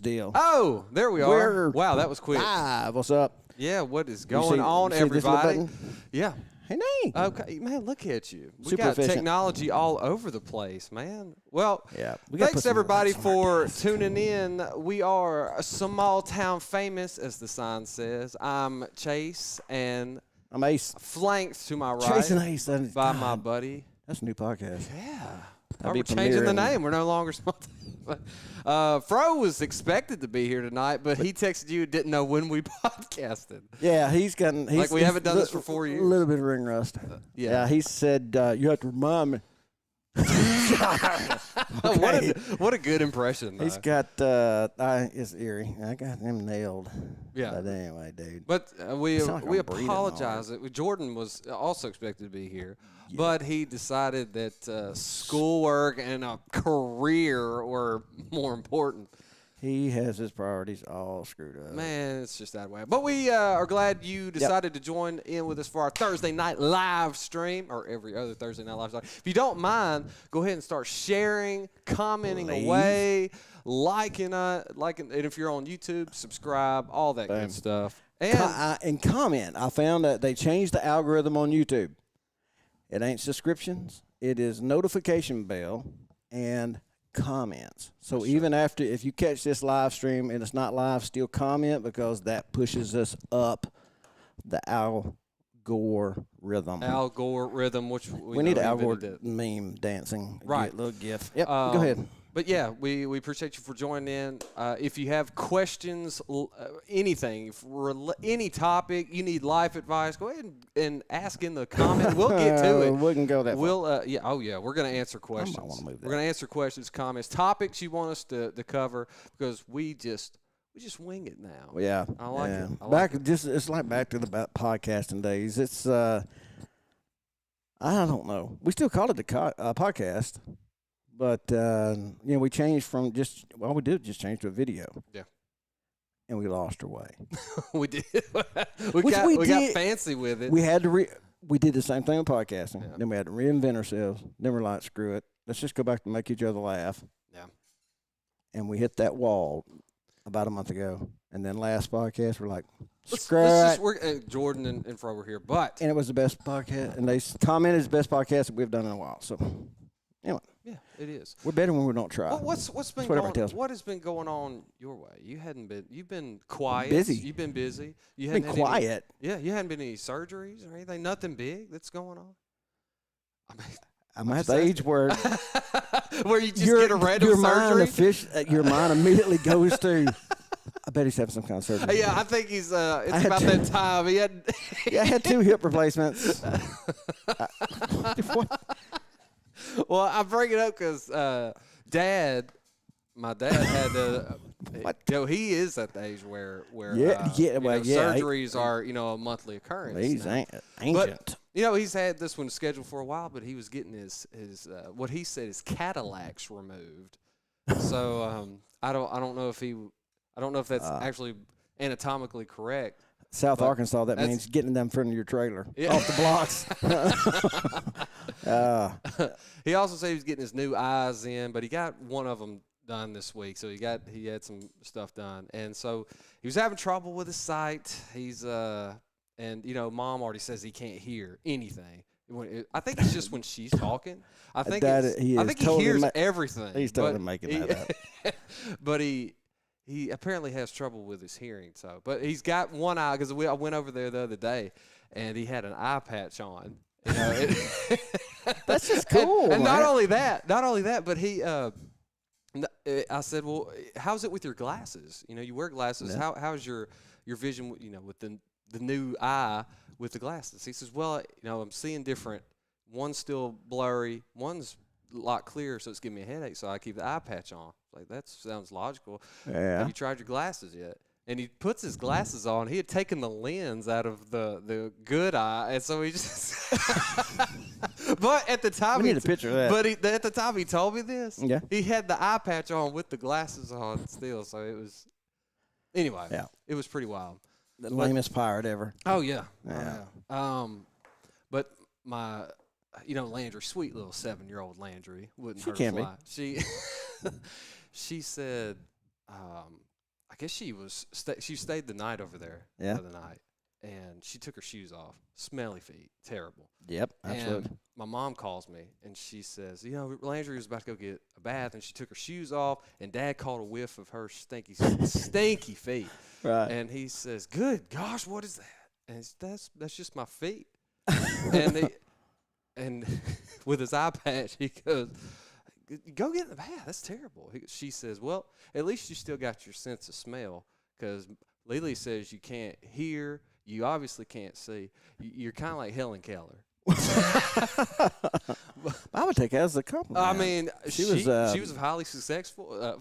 this deal. Oh, there we are. Wow, that was quick. Live. What's up? Yeah, what is going on, you see this little everybody? button? Yeah. Hey, Nate. Okay, man, look at you. We Super got efficient. technology all over the place, man. Well, Yeah, we gotta put thanks some everybody lights on our for desk. tuning in. We are a small town famous, as the sign says. I'm Chase, and I'm Ace. flanked to my right Chase and Ace. by my buddy. That's a new podcast. Yeah. That'd We're be changing the premiering. name. We're no longer small. Fro was expected to be here tonight, but he texted you, didn't know when we podcasted. Yeah, he's gotten. He's, we haven't done this for 4 years. A little bit of ring rust. Yeah. He said you have to remind me. What a good impression, though. He's got. It's eerie. I got him nailed. Yeah. But anyway, dude. But we sound like I'm breathing apologize. Jordan was also expected to be here, but he decided that schoolwork and a career were more important. He has his priorities all screwed up. Man, it's just that way. But we are glad you decided to join in with us for our Thursday night live stream, or every other Thursday night live stream. If you don't mind, go ahead and start sharing, commenting away, liking, and if you're on YouTube, subscribe, all that good stuff. And comment. I found that they changed the algorithm on YouTube. It ain't subscriptions. It is notification bell and comments. So even after, if you catch this live stream and it's not live, still comment, because that pushes us up the Al Gore rhythm. Al Gore rhythm, which we need know an Al Gore invented it. meme dancing. Right. Little gif. Yep. Go ahead. But yeah, we appreciate you for joining in. If you have questions, anything, any topic, you need life advice, go ahead and ask in the comments. We'll get to it. We can go that far. We'll we're gonna answer questions. I wanna move that. We're gonna answer questions, comments, topics you want us to cover, because we just wing it now. Yeah. I like it. I back like it. it's like back to the podcasting days. It's I don't know. We still call it the podcast. But, we changed from all we did was just change to a video. Yeah. And we lost our way. We did. we got fancy with it. We had to we did the same thing with podcasting. Yeah. Then we had to reinvent ourselves. Then we're like, screw it. Let's just go back and make each other laugh. Yeah. And we hit that wall about a month ago. And then last podcast, we're like, let's just work. Jordan and Fro were here, but. And it was the best podcast. And they commented it's the best podcast that we've done in a while. So, anyway. Yeah, it is. We're better when we don't try. Well, what's been going? What has been going on your way? You've been quiet. Busy. You've been busy. You been hadn't quiet. You hadn't been any surgeries or anything. Nothing big that's going on. I'm at the age where you just get a random surgery. Your mind immediately goes to. I bet he's having some kind of surgery. Yeah, I think he's. It's about that time. He had. I had 2 hip replacements. Well, I bring it up because my dad had he is at the age where surgeries are a monthly occurrence. He's ancient. But, he's had this one scheduled for a while, but he was getting his what he said is Cadillacs removed. So I don't know if that's actually anatomically correct. South Arkansas, that means getting them in front of your trailer off the blocks. He also said he was getting his new eyes in, but he got one of them done this week. So he had some stuff done, and so he was having trouble with his sight. He's and Mom already says he can't hear anything. I think it's just when she's talking. I think he hears everything. He's totally making that up. But he apparently has trouble with his hearing. But he's got one eye, because I went over there the other day, and he had an eye patch on. That's just cool. And not only that, but he. I said, well, how's it with your glasses? You wear glasses. Yeah. How's your vision? With the new eye with the glasses. He says, well, I'm seeing different. One's still blurry. One's a lot clearer, so it's giving me a headache. So I keep the eye patch on. Like, that sounds logical. Yeah. Have you tried your glasses yet? And he puts his glasses on. He had taken the lens out of the good eye, and so he just. But at the time, we need a picture of that. But at the time he told me this. Yeah. He had the eye patch on with the glasses on still, so it was. Anyway. Yeah. It was pretty wild. The lamest pirate ever. Oh yeah. Yeah. But my. Landry, sweet little 7-year-old Landry, wouldn't hurt can a fly. She said, I guess she stayed the night over there Yeah. the other night, and she took her shoes off. Smelly feet, terrible. Yep, absolutely. And my mom calls me, and she says, Landry was about to go get a bath, and she took her shoes off, and Dad caught a whiff of her stinky feet. Right. And he says, "Good gosh, what is that?" And that's just my feet. and with his eye patch, he goes, "Go get in the bath. That's terrible." She says, "Well, at least you still got your sense of smell, because Lily says you can't hear, you obviously can't see. You're kind of like Helen Keller." I would take that as a compliment. I mean, she was highly successful.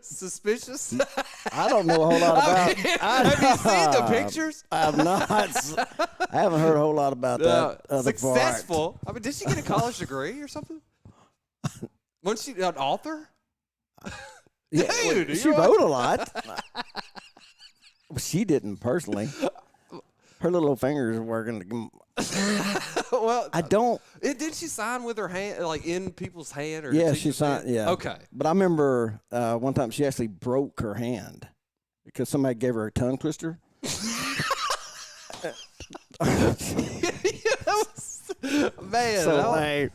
Suspicious. I don't know a whole lot about. Have you seen the pictures? I have not. I haven't heard a whole lot about that. Other Successful. part. I mean, did she get a college degree or something? Wasn't she an author? Yeah, Dude, she wrote a lot. She didn't personally. Her little fingers are working. Well, I don't. Did she sign with her hand, like in people's hand? Or Yeah, she signed. Yeah. Okay. But I remember one time she actually broke her hand because somebody gave her a tongue twister. Man,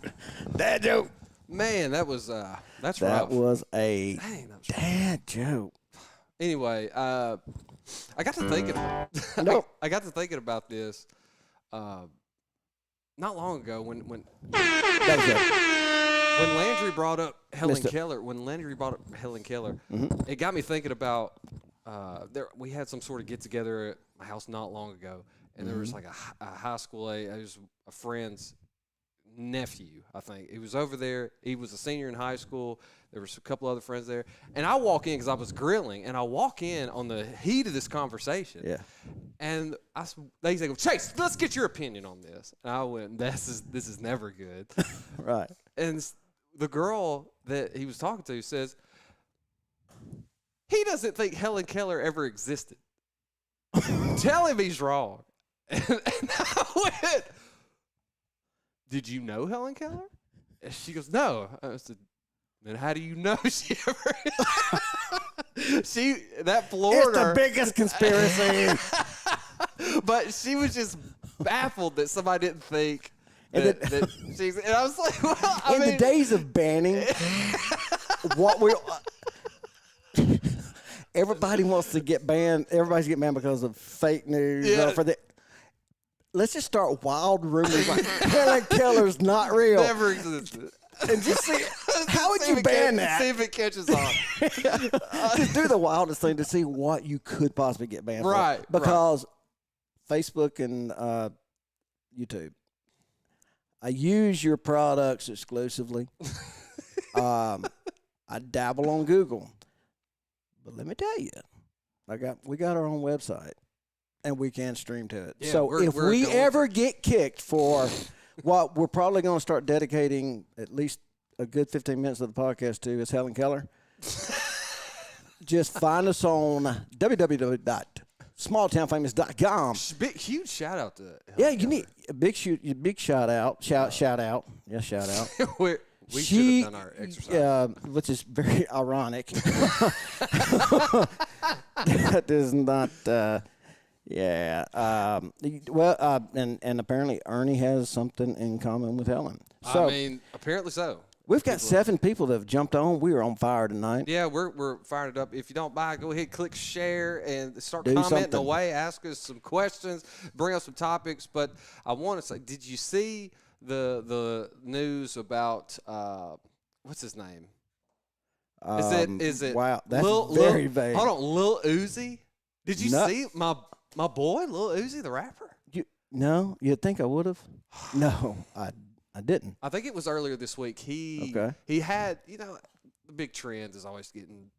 dad joke. Man, that's That rough. was a Dang, that was rough. dad joke. Anyway, I got to thinking. Nope. I got to thinking about this. Not long ago, when That was it. Landry brought up Helen Missed it. Keller, it got me thinking about we had some sort of get together at my house not long ago, and there was like a high school it was a friend's nephew, I think. He was over there. He was a senior in high school. There was a couple other friends there, and I walk in because I was grilling, and I walk in on the heat of this conversation. Yeah. And they say, "Chase, let's get your opinion on this." And I went, "This is never good." Right. And the girl that he was talking to says, he doesn't think Helen Keller ever existed. Tell him he's wrong. And I went, "Did you know Helen Keller?" And she goes, "No." I said, "Then how do you know she ever?" That floored her. It's the biggest conspiracy. But she was just baffled that somebody didn't think And that she's. And I was like, "Well, I In mean, the days of banning, what we everybody wants to get banned. Everybody's getting banned because of fake news. Yeah. Let's just start wild rumors like Helen Keller's not real, never existed." and just see how would See you if it ban catch- that? See if it catches on. Just do the wildest thing to see what you could possibly get banned Right, for. Because Facebook and YouTube, I use your products exclusively. I dabble on Google, but let me tell you, we got our own website, and we can stream to it. Yeah, so if we're we going ever get kicked for what we're probably going to start dedicating at least a good 15 minutes of the podcast to is Helen Keller. Just find us on www.smalltownfamous.com. Huge shout out to. Yeah, you need a big shout out. Shout out. Yeah, shout out. we should have done our exercise. Which is very ironic. That is not. And apparently Ernie has something in common with Helen. So I mean, apparently so. we've got 7 people that have jumped on. We are on fire tonight. Yeah, we're fired up. If you don't buy, go ahead, click share, and start Do commenting something. away. Ask us some questions, bring us some topics. But I want to say, did you see the news about what's his name? Is it? Wow, that's Lil, very vague. Hold on, Lil Uzi. Did you No. see my boy Lil Uzi, the rapper? No, you'd think I would have. No, I didn't. I think it was earlier this week. He had, the big trend is always getting,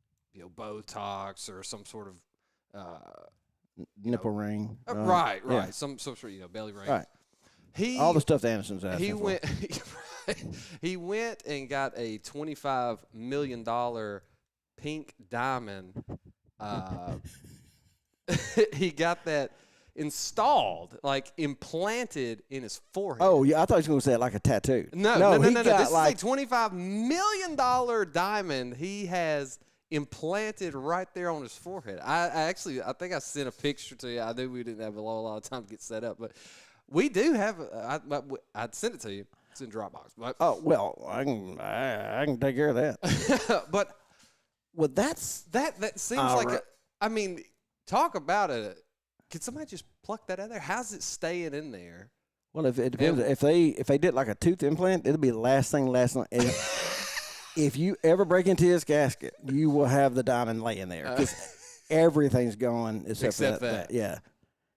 Botox or some sort of Nipple ring. right, yeah. some sort of belly ring. Right. He All the stuff the Andersons asked he for. went he went and got a $25 million pink diamond. He got that installed, like implanted in his forehead. Oh, yeah, I thought you were going to say it like a tattoo. No. he This got is a $25 million diamond he has implanted right there on his forehead. I think I sent a picture to you. I knew we didn't have a lot of time to get set up, but we do have. I'd send it to you. It's in Dropbox. But Oh well, I can take care of that. but Well, that seems like right. I mean, talk about it. Can somebody just pluck that out of there? How's it staying in there? well, if it depends. If they did like a tooth implant, it'll be the last thing. If you ever break into his casket, you will have the diamond laying there because everything's gone except for that. Yeah,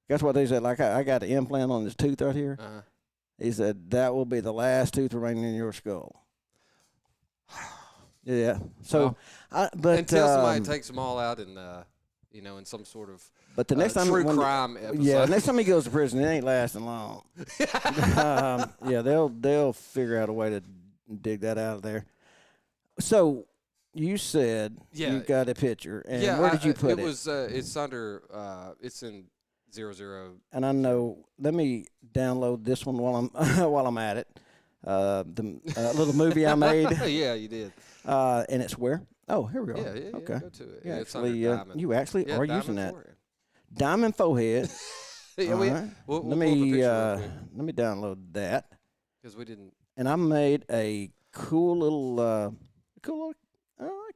that's what they said. Like I got an implant on this tooth right here. Uh-huh. He said that will be the last tooth remaining in your skull. Yeah. So, but until somebody takes them all out and in some sort of but the next time true crime episode. Yeah, next time he goes to prison, it ain't lasting long. Yeah, they'll figure out a way to dig that out of there. So you said you got a picture, and where did you put it? It was it's under it's in 00. And I know. Let me download this one while I'm at it. The little movie I made. Yeah, you did. And it's where? Oh, here we go. Yeah. Okay. Go to it. Yeah, it's actually, under Diamond. you actually are using that. Forehead. Diamond forehead. Yeah, All right. we'll let me download that. Because we didn't. And I made a cool little camera,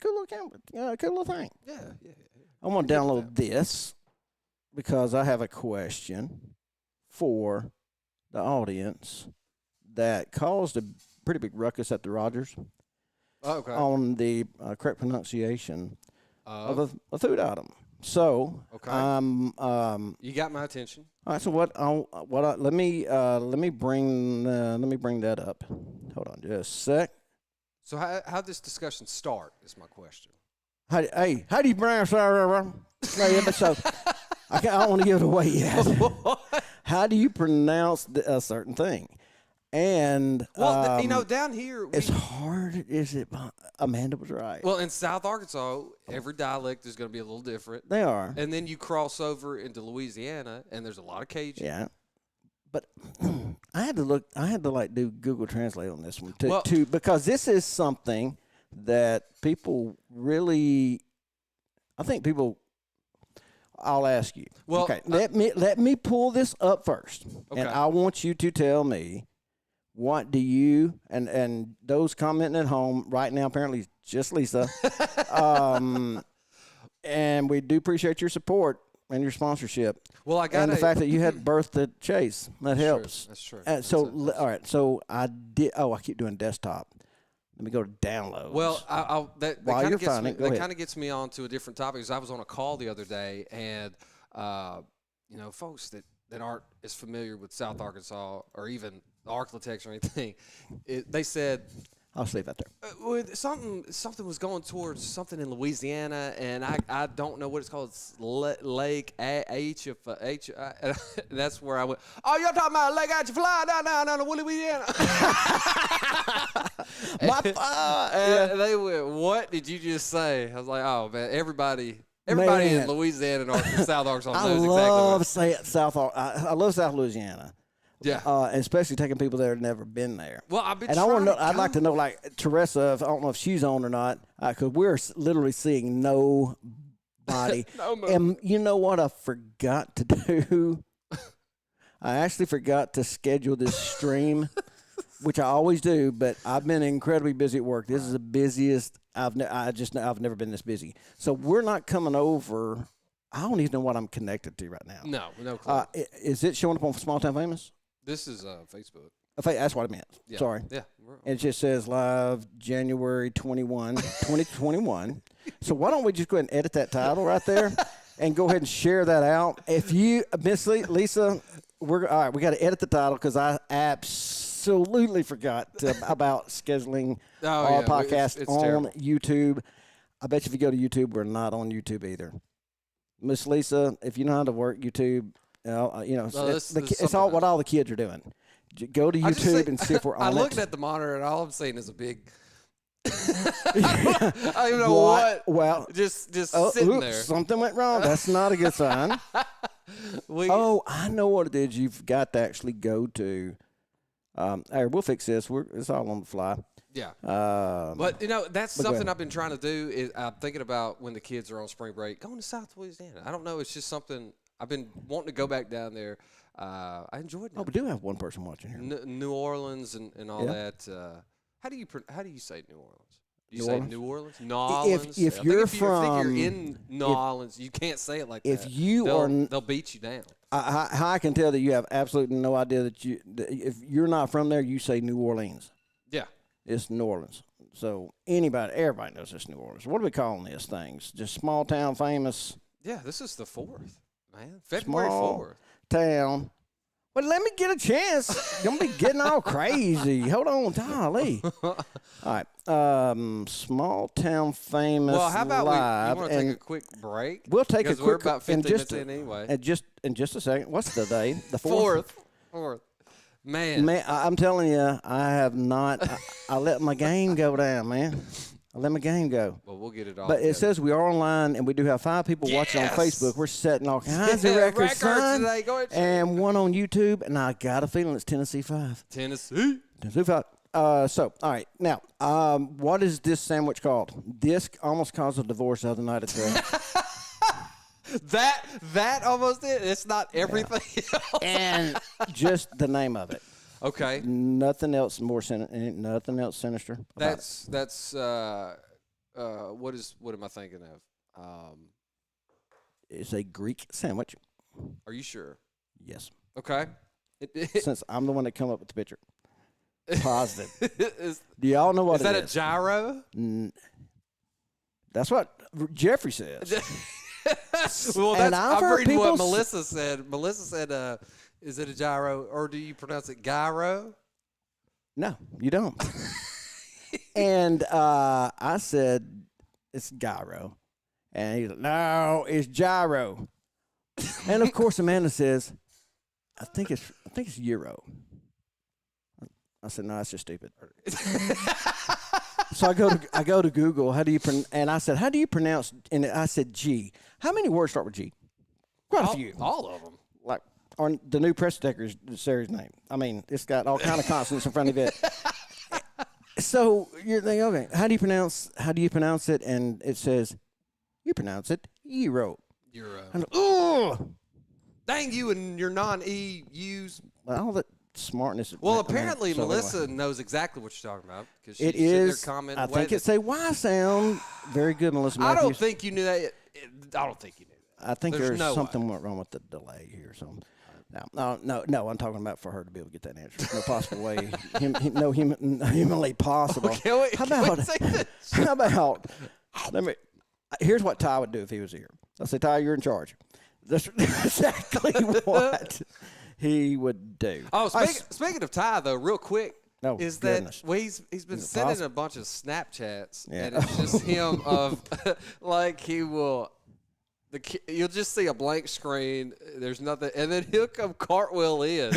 cool little thing. Yeah. I'm gonna download this because I have a question for the audience that caused a pretty big ruckus at the Rogers on the correct pronunciation of a food item. So, you got my attention. All right. So let me bring that up. Hold on, just a sec. So how this discussion start is my question. How do you pronounce that? So I don't want to give it away yet. How do you pronounce a certain thing? And down here as hard as it, Amanda was right. Well, in South Arkansas, every dialect is going to be a little different. They are. And then you cross over into Louisiana, and there's a lot of Cajun. Yeah. But I had to do Google Translate on this one because this is something that people really, I think people. I'll ask you. Well, okay. Let me pull this up first, okay. And I want you to tell me what do you and those commenting at home right now. Apparently, just Lisa. And we do appreciate your support and your sponsorship. Well, the fact that you had birthed the Chase that helps. That's true. All right. So I did. Oh, I keep doing desktop. Let me go to downloads. Well, that While you're finding it, that kind of gets me on to a different topic. Because I was on a call the other day, and folks that aren't as familiar with South Arkansas or even the Arklatex or anything, they said. I'll leave that there. Something was going towards something in Louisiana, and I don't know what it's called. It's Lake H. That's where I went. Oh, you're talking about Lake Atchafalaya down in Louisiana. And they went, "What did you just say?" I was like, "Oh man, everybody in Louisiana and South Arkansas knows I love South Louisiana. Yeah, especially taking people that have never been there. Well, I've been. And I'd like to know, like Teresa, I don't know if she's on or not, because we're literally seeing nobody. And you know what I forgot to do? I actually forgot to schedule this stream, which I always do, but I've been incredibly busy at work. This is the busiest I've never been this busy. So we're not coming over. I don't even know what I'm connected to right now. No clue. Is it showing up on Small Town Famous? This is Facebook. That's what I meant. Yeah. Sorry. Yeah. It just says live January 21, 2021. So why don't we just go ahead and edit that title right there and go ahead and share that out? If you, Miss Lisa, all right, we got to edit the title because I absolutely forgot about scheduling our podcast it's on terrible. YouTube. I bet you if you go to YouTube, we're not on YouTube either. Miss Lisa, if you know how to work YouTube, it's all what all the kids are doing. Go to YouTube and see if we're on I it. looked at the monitor and all I'm seeing is a big. I don't even know what. Well, just sitting there. Something went wrong. That's not a good sign. I know what it is. You've got to actually go to Hey, we'll fix this. It's all on the fly. Yeah. Um, But that's go something ahead. I've been trying to do. Is I'm thinking about when the kids are on spring break, going to South Louisiana. I don't know. It's just something I've been wanting to go back down there. I enjoyed oh, it. we do have one person watching here. New Orleans and all Yeah. that. How do you say New Orleans? Do you New say Orleans? New Orleans? New Orleans. If I think you're if you think from- you're in New Orleans, you can't say it like if that. you are n- they'll beat you down. How I can tell that you have absolutely no idea that if you're not from there, you say New Orleans. Yeah. It's New Orleans. So everybody knows it's New Orleans. What are we calling these things? Just small town famous Yeah. This is the 4th, man. February Small 4th. town. Well, let me get a chance. Don't be getting all crazy. Hold on, golly. All right. Small town famous. Well, how about live, you want to take and a quick break? we'll take a Because quick we're about in 15 just minutes in anyway. in just a second. What's the day? The fourth. Fourth. Man. Man, I'm telling you, I have not. I let my game go down, man. I let my game go. Well, we'll get it all. But it together. says we are online, and we do have 5 people watching on Yes! Facebook. We're setting all kinds of Yeah, records, son. today. Go ahead. And one on YouTube, and I got a feeling it's Tennessee 5. Tennessee. Tennessee 5. So, all right. Now, what is this sandwich called? This almost caused a divorce the other night at the... That almost did. It's not everything else. and just the name of it. Okay. Nothing else nothing else sinister. about it. That's what am I thinking of? It's a Greek sandwich. Are you sure? Yes. Okay. Since I'm the one that come up with the picture. Positive. Is Do y'all know what that it a is? gyro? That's what Jeffrey says. Well, And that's, I've I'm heard reading what people Melissa said. Melissa said, is it a gyro, or do you pronounce it gyro? No, you don't. And I said, it's gyro. And he's like, no, it's gyro. And of course, Amanda says, I think it's euro. I said, no, that's just stupid. So I go to Google. And I said, how do you pronounce? And I said G. How many words start with G? Quite a few. All of them. Like on the new press detector's Sarah's name. I mean, it's got all kind of consonants in front of it. So you're thinking, okay, how do you pronounce it? And it says, you pronounce it euro. Euro. I'm like, oh, Dang you and your non-EUs. all that smartness. Well, I mean, apparently so anyway. Melissa knows exactly what you're talking about because she's It sitting there is. commenting. I away think that- it's a Y sound. Very good, Melissa I Matthews. don't think you knew that. I don't think you knew that. I think there's there's no something went wrong with the delay here. So, no. I'm talking about for her to be able to get that answer. No possible way. Humanly possible. How about? How about? Let me. Here's what Ty would do if he was here. I'll say, Ty, you're in charge. That's exactly what he would do. Oh, speaking of Ty, though, real quick, Oh, is goodness. that he's been Is it sending possible? a bunch of Snapchats, Yeah. and it's just him of like he will. You'll just see a blank screen. There's nothing, and then he'll come cartwheel in,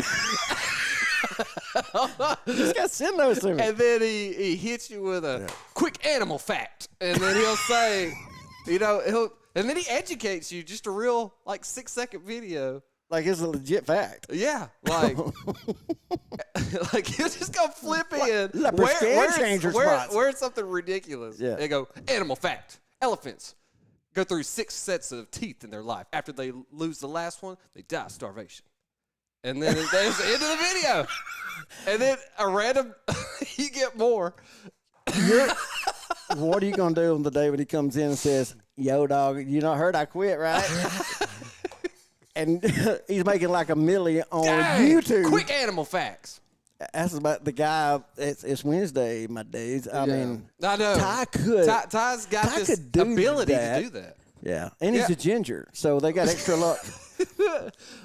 Just got to send those to me. and then he hits you with a quick animal fact, and then he'll say, and then he educates you. Just a real 6-second video. Like it's a legit fact. Yeah, like he'll just go flip in. Changer spots. Where's something ridiculous? Yeah. They go, animal fact. Elephants go through 6 sets of teeth in their life. After they lose the last one, they die of starvation. And then there's the end of the video. And then a random, you get more. What are you going to do on the day when he comes in and says, yo, dog, you not heard I quit, right? And he's making like $1 million on Dang, YouTube. Quick animal facts. That's about the guy. It's Wednesday, my days. I mean, I know. Ty's got Ty this could do ability that. to do that. Yeah, and he's Yeah. a ginger, so they got extra luck.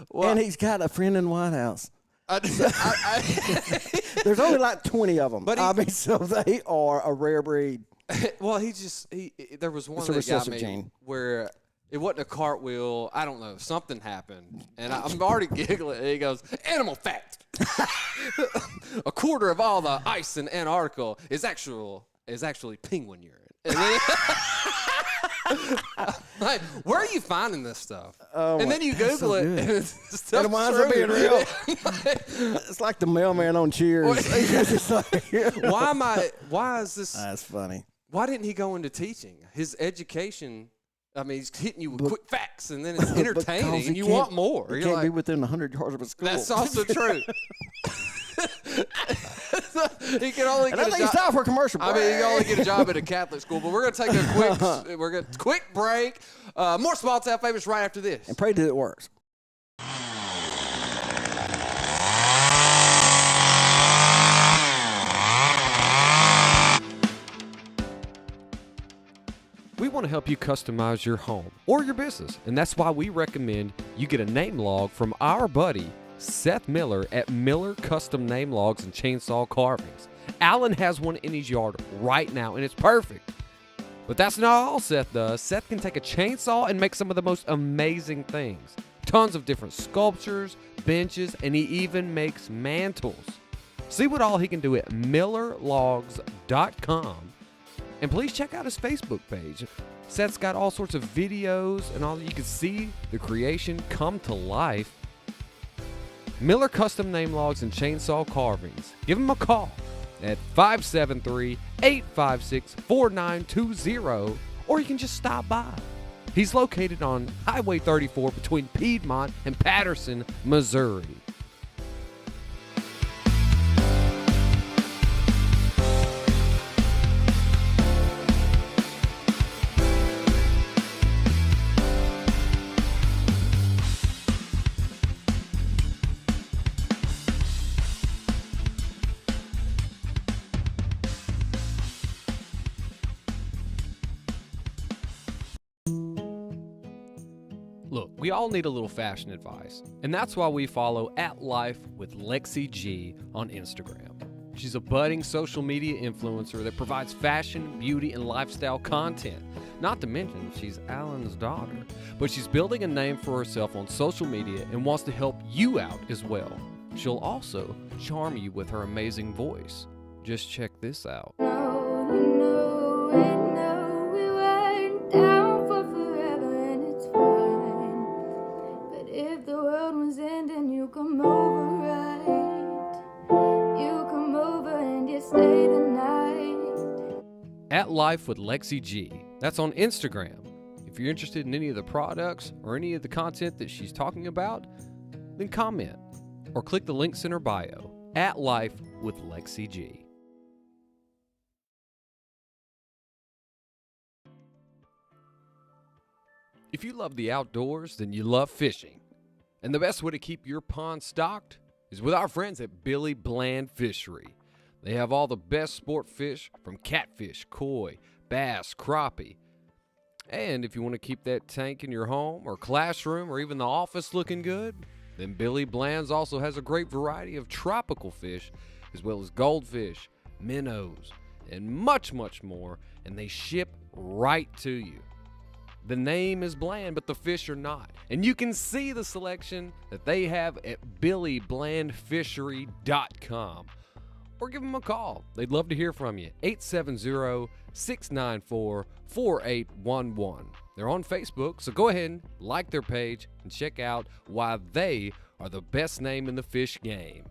Well, And he's got a friend in White House. I, There's only like 20 of them. But I mean, so they are a rare breed. well, there was one It's a that got recessive me gene. where it wasn't a cartwheel. I don't know. Something happened. And I'm already giggling. And he goes, animal fact. A quarter of all the ice in Antarctica is actually penguin urine. And then, Like, where are you finding this stuff? Oh, and then you that's Google so it, good. and it's It winds up being real. It's like the mailman on Cheers. It's like, Why is this? that's funny. Why didn't he go into teaching? His education, I mean, he's hitting you with quick facts, and then it's entertaining, and you want more. You You're can't like, be within 100 yards of a school. that's also true. He can only And get I a think job. it's time for a commercial break. I mean, you can only get a job at a Catholic school, but we're gonna take a quick break. More Small Town Favorites right after this. And pray that it works. We want to help you customize your home or your business, and that's why we recommend you get a name log from our buddy Seth Miller at Miller Custom Name Logs and Chainsaw Carvings. Alan has one in his yard right now, and it's perfect. But that's not all Seth does. Seth can take a chainsaw and make some of the most amazing things. Tons of different sculptures, benches, and he even makes mantles. See what all he can do at millerlogs.com. And please check out his Facebook page. Seth's got all sorts of videos and all. You can see the creation come to life. Miller Custom Name Logs and Chainsaw Carvings. Give him a call at 573-856-4920, or you can just stop by. He's located on Highway 34 between Piedmont and Patterson, Missouri. Look, we all need a little fashion advice, and that's why we follow @LifeWithLexiG on Instagram. She's a budding social media influencer that provides fashion, beauty, and lifestyle content. Not to mention, she's Alan's daughter, but she's building a name for herself on social media and wants to help you out as well. She'll also charm you with her amazing voice. Just check this out. If the world was ending, you come over, right? You come over and you stay the night. @LifeWithLexiG. That's on Instagram. If you're interested in any of the products or any of the content that she's talking about, then comment or click the links in her bio. @LifeWithLexiG. If you love the outdoors, then you love fishing. And the best way to keep your pond stocked is with our friends at Billy Bland Fishery. They have all the best sport fish from catfish, koi, bass, crappie. And if you want to keep that tank in your home or classroom or even the office looking good, then Billy Bland's also has a great variety of tropical fish, as well as goldfish, minnows, and much, much more, and they ship right to you. The name is Bland, but the fish are not. And you can see the selection that they have at billyblandfishery.com. Or give them a call. They'd love to hear from you. 870-694-4811. They're on Facebook, so go ahead and like their page and check out why they are the best name in the fish game.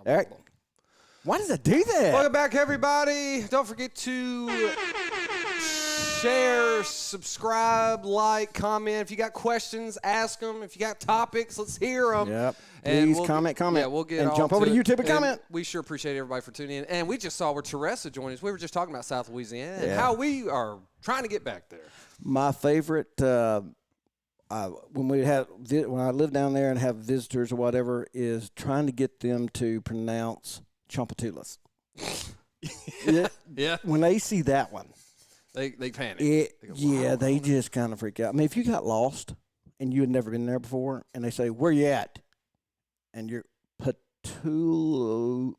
Eric, why does it do that? Welcome back, everybody. Don't forget to share, subscribe, like, comment. If you got questions, ask them. If you got topics, let's hear them. Yep. And Please comment. Yeah, we'll get and all jump over to it. YouTube and comment. We sure appreciate everybody for tuning in. And we just saw where Teresa joined us. We were just talking about South Louisiana and how we are trying to get back there. My favorite, when I live down there and have visitors or whatever, is trying to get them to pronounce Chompatulas. Yeah. When they see that one, They panic. they go, wow. they just kind of freak out. I mean, if you got lost and you had never been there before, and they say, "Where you at?" and you're Patula,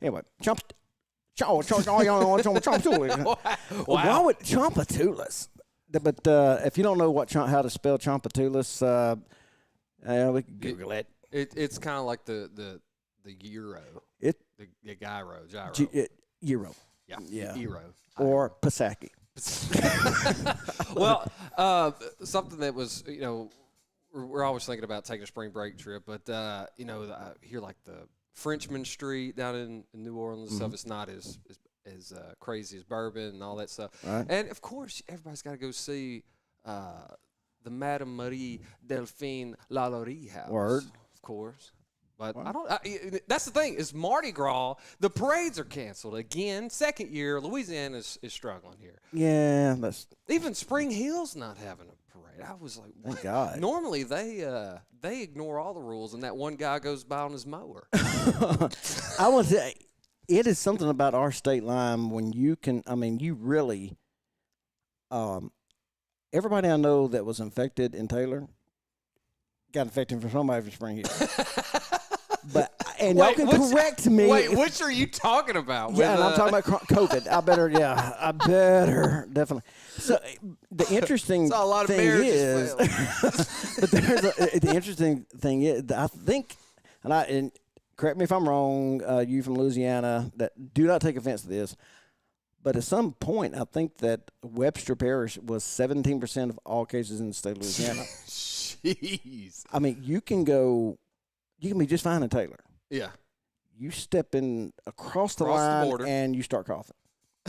anyway, Chompatulas. Why would Chompatulas? But if you don't know how to spell Chompatulus, we can Google it. It's kind of like the gyro. The gyro. Euro. Yeah. Gyro. Or Pisaki. Well, something that was, we're always thinking about taking a spring break trip, but here like the Frenchman Street down in New Orleans and stuff, it's not as crazy as Bourbon and all that stuff. Right. And of course, everybody's got to go see the Madame Marie Delphine Lalaurie house. Word. Of course. But that's the thing, is Mardi Gras, the parades are canceled again. Second year, Louisiana is struggling here. Yeah, Even Spring Hill's not having a parade. I was like, thank God. Normally they ignore all the rules, and that one guy goes by on his mower. I want to say, it is something about our state line when you can. I mean, you really. Everybody I know that was infected in Taylor got infected from somebody from Spring Hill. But y'all can correct me. Wait, which are you talking about? Yeah, and I'm talking about COVID. I better definitely. So the interesting a lot of thing is, but the interesting thing is, I think, and correct me if I'm wrong, you from Louisiana, that do not take offense to this, but at some point, I think that Webster Parish was 17% of all cases in the state of Louisiana. Jeez. I mean, you can be just fine in Taylor. Yeah. You step in across the border, line and you start coughing.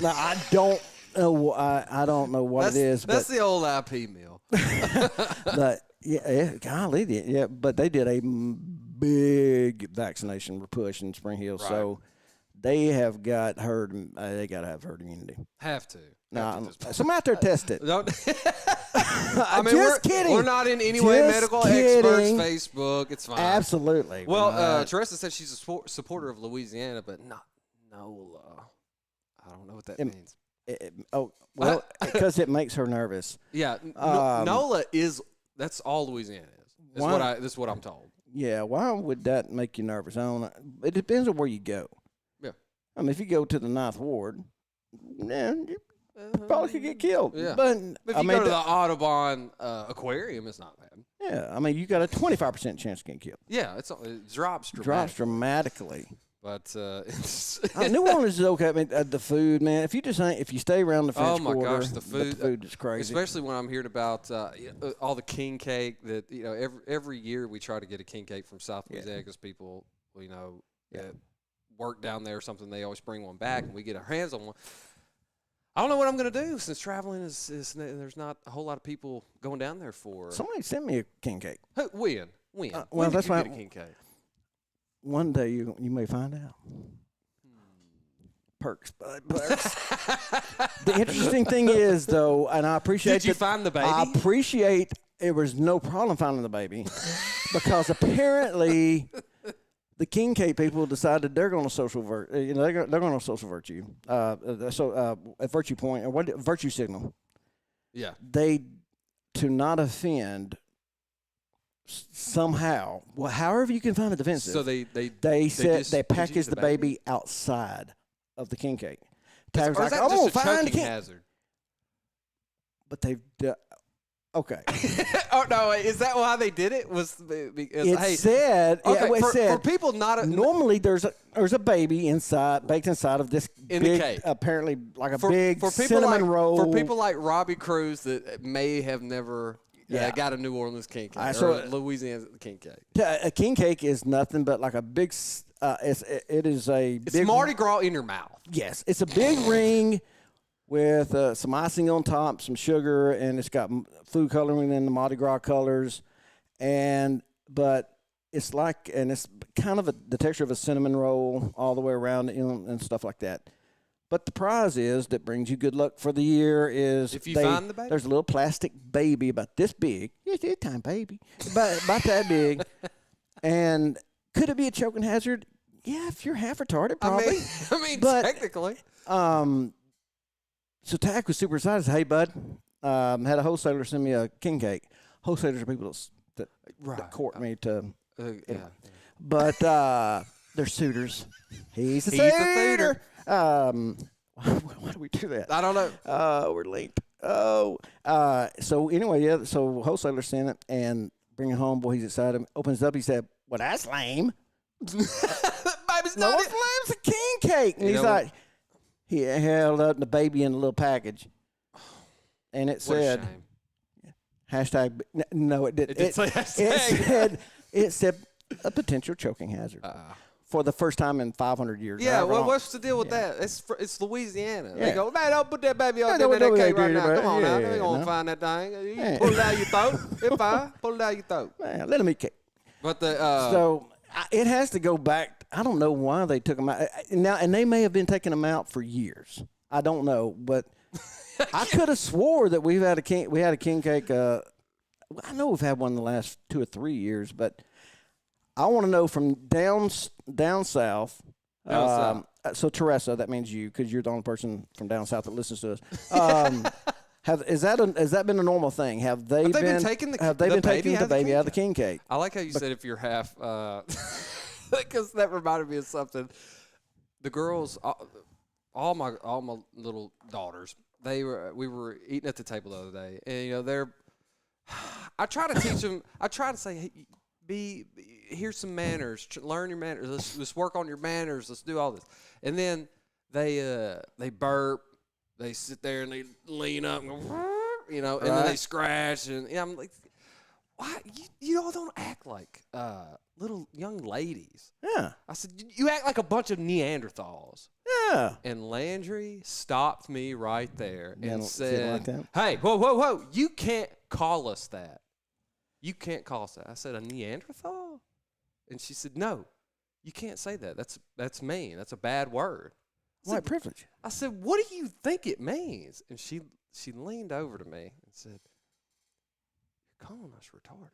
Now I don't know. I don't know what it is. That's the old IP meal. But golly, yeah. But they did a big vaccination push in Spring Hill, so they have got herd. They got to have herd immunity. Have to. So I'm out there test it. I mean, just kidding. We're not in any way medical experts. Facebook, it's fine. Absolutely. Well, Teresa said she's a supporter of Louisiana, but not NOLA. I don't know what that means. Because it makes her nervous. Yeah, NOLA that's all Louisiana is. That's what I'm told. Yeah, why would that make you nervous? I don't know. It depends on where you go. Yeah. I mean, if you go to the 9th Ward, you probably could get killed. Yeah. But if you go to the Audubon Aquarium, it's not bad. Yeah, I mean, you got a 25% chance of getting killed. Yeah, it drops dramatically. Drops dramatically. But New Orleans is okay. I mean, the food, man. If you stay around the French Quarter, gosh, the food is crazy. Especially when I'm hearing about all the king cake that every year we try to get a king cake from South Louisiana because people work down there or something. They always bring one back, and we get our hands on one. I don't know what I'm going to do since traveling is there's not a whole lot of people going down there for. Somebody sent me a king cake. When? Well, that's why. Get a king cake? One day you may find out. Perks, bud. Perks. The interesting thing is, though, and I appreciate. Did you find the baby? I appreciate there was no problem finding the baby because apparently the king cake people decided they're going to social they're going to social virtue. A virtue point or what virtue signal. Yeah. They to not offend. Somehow, well, however you can find it defensive. So they packaged the baby outside of the king cake. Or is that just a choking hazard? But they've okay. Oh no! Is that why they did it? Was because it said for people not normally there's a baby baked inside of this in big, the cake. Apparently like a big cinnamon roll. For people like Robbie Cruz that may have never. Yeah, got a New Orleans king cake or Louisiana king cake. A king cake is nothing but like a big. It's Mardi Gras in your mouth. Yes, it's a big ring with some icing on top, some sugar, and it's got food coloring in the Mardi Gras colors, but it's kind of the texture of a cinnamon roll all the way around, and stuff like that. But the prize that brings you good luck for the year is if you find the baby. There's a little plastic baby about this big. It's a tiny baby, about that big. And could it be a choking hazard? Yeah, if you're half retarded, probably. But, technically. So Tack was super excited. Hey, bud, had a wholesaler send me a king cake. Wholesalers are people that court me to. But they're suitors. He's a suitor. Why do we do that? I don't know. We're linked. So anyway, yeah. So wholesaler sent it and bring it home. Boy, he's excited. Opens it up. He said, "Well, that's lame." Baby's No, not what's lame? It's a king cake. And You he's know like, he held up the baby in a little package, and it What a said, shame. hashtag. No, it didn't. It did say hashtag. It said a potential choking hazard for the first time in 500 years. Yeah, However well, long. what's the deal with that? It's Louisiana. Yeah. They go, man, don't put that baby on Yeah, there, don't that cake do right that, now. Come on now. yeah, They gonna no. find that thing. You Yeah. pull it out your throat. It's fine. Pull it out your throat. Man, let him eat cake. But the It has to go back. I don't know why they took them out now, and they may have been taking them out for years. I don't know, but I could have swore that we had a king cake. I know we've had one in the last 2 or 3 years, but I want to know from down south. So Teresa, that means you, because you're the only person from down south that listens to us. Has that been a normal thing? Have they been taking the baby out of the king cake? I like how you said if you're half, because that reminded me of something. The girls, all my little daughters, we were eating at the table the other day, and I try to teach them. I try to say, hey, here's some manners. Learn your manners. Let's work on your manners. Let's do all this. And then they burp. They sit there and they lean up and go, and then they scratch. And I'm like, why? You all don't act like little young ladies. Yeah. I said, you act like a bunch of Neanderthals. Yeah. And Landry stopped me right there and like said, hey, whoa. You can't call us that. You can't call us that. I said, a Neanderthal? And she said, no, you can't say that. That's mean. That's a bad word. White privilege. I said, what do you think it means? And she leaned over to me and said, you're calling us retarded.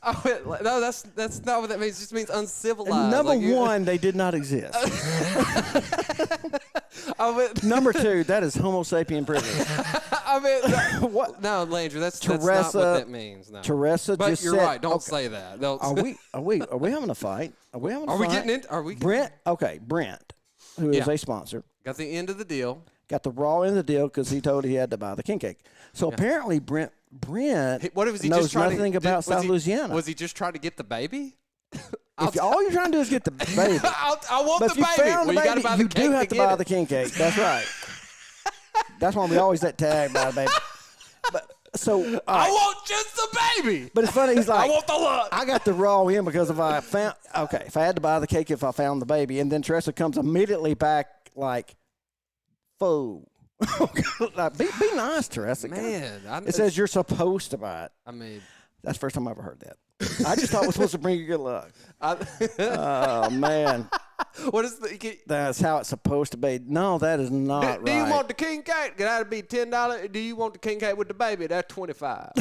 I went, no, that's not what that means. It just means uncivilized. Number one, they did not exist. Number two, that is Homo sapien privilege. What? No, Landry, that's not what that means. No. Teresa but just you're said, right. Don't okay, say that. Are we having a fight? Are we having a Are fight? we getting into? Are we? Brent, who is a sponsor, got the end of the deal. got the raw end of the deal because he told he had to buy the king cake. So apparently Brent What was he knows just trying nothing about South Louisiana. Was he just trying to get the baby? If all you're trying to do is get the baby, I want but the if you baby. found the You gotta baby, buy the you cake do have to get buy it. the king cake. That's right. That's why we always that tag by the baby. But so I want just the baby. But it's funny. He's like, I want the look. I got the raw in because if I had to buy the cake if I found the baby, and then Teresa comes immediately back like, "Fool." Like, be nice, Teresa. Man, it says you're supposed to buy it. I mean, that's the first time I ever heard that. I just thought it was supposed to bring you good luck. Oh man, what is the? That's how it's supposed to be. No, that is not right. Do you want the king cake? That'd be $10. Do you want the king cake with the baby? That's $25.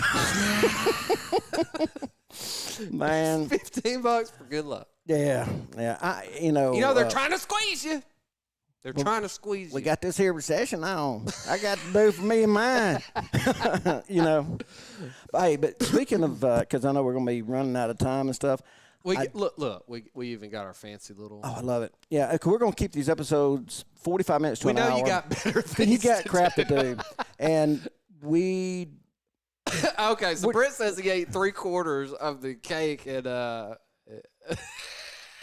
Man, $15 for good luck. Yeah. They're trying to squeeze you. They're trying to squeeze you. We got this here recession on. I got to do for me and mine. Hey, but speaking of, because I know we're going to be running out of time and stuff. Look. We even got our fancy little. Oh, I love it. Yeah, we're going to keep these episodes 45 minutes to an hour. We know you got better things. You got crap to do. And we. Okay, so Britt says he ate 3/4 of the cake and.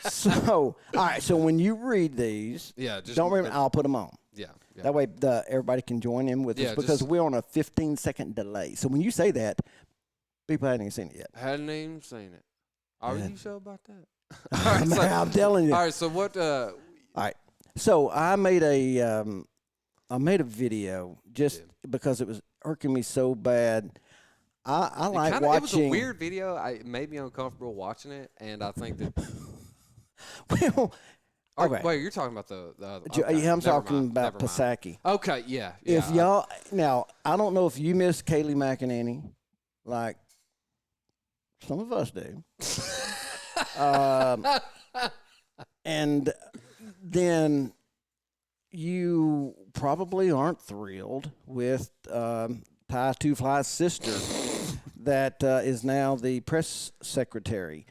So, all right. So when you read these, don't remember. I'll put them on. Yeah. That way, everybody can join in with us because we're on a 15-second delay. So when you say that, people hadn't even seen it yet. Hadn't even seen it. Are you sure about that? I'm telling you. All right. So what? All right. So I made a video just because it was irking me so bad. I like watching. It was a weird video. It made me uncomfortable watching it, and I think that. Well, okay. Wait, you're talking about the yeah, I'm talking about Pasaki. Okay, yeah. If y'all now, I don't know if you miss Kaylee McEnany, like some of us do, and then you probably aren't thrilled with Ty Two Fly's sister, that is now the press secretary.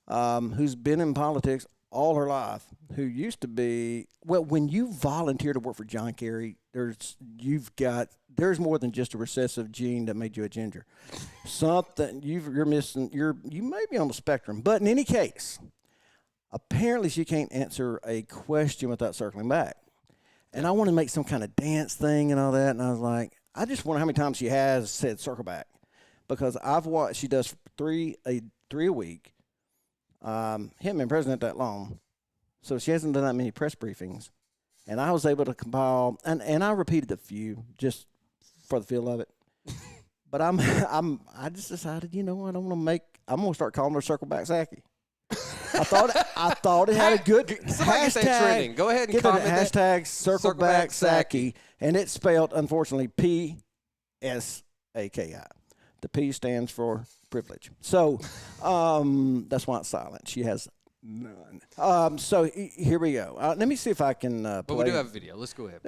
Who's been in politics all her life who used to be, well, when you volunteer to work for John Kerry, there's more than just a recessive gene that made you a ginger. Something you're missing. You may be on the spectrum, but in any case, apparently she can't answer a question without circling back. And I want to make some kind of dance thing and all that, and I was like, I just wonder how many times she has said circle back, because I've watched. She does three a week. Hadn't been president that long, so she hasn't done that many press briefings. And I was able to compile, and I repeated a few just for the feel of it. But I just decided, you know what, I'm gonna start calling her Circle Back Saki. I thought it had a good hashtag. Trending. Go ahead and get comment the hashtag Circle Back Saki, and it's spelled unfortunately PSAKI. The P stands for privilege. So that's why it's silent. She has none. So here we go. Let me see if I can play. But we do have a video. Let's go ahead.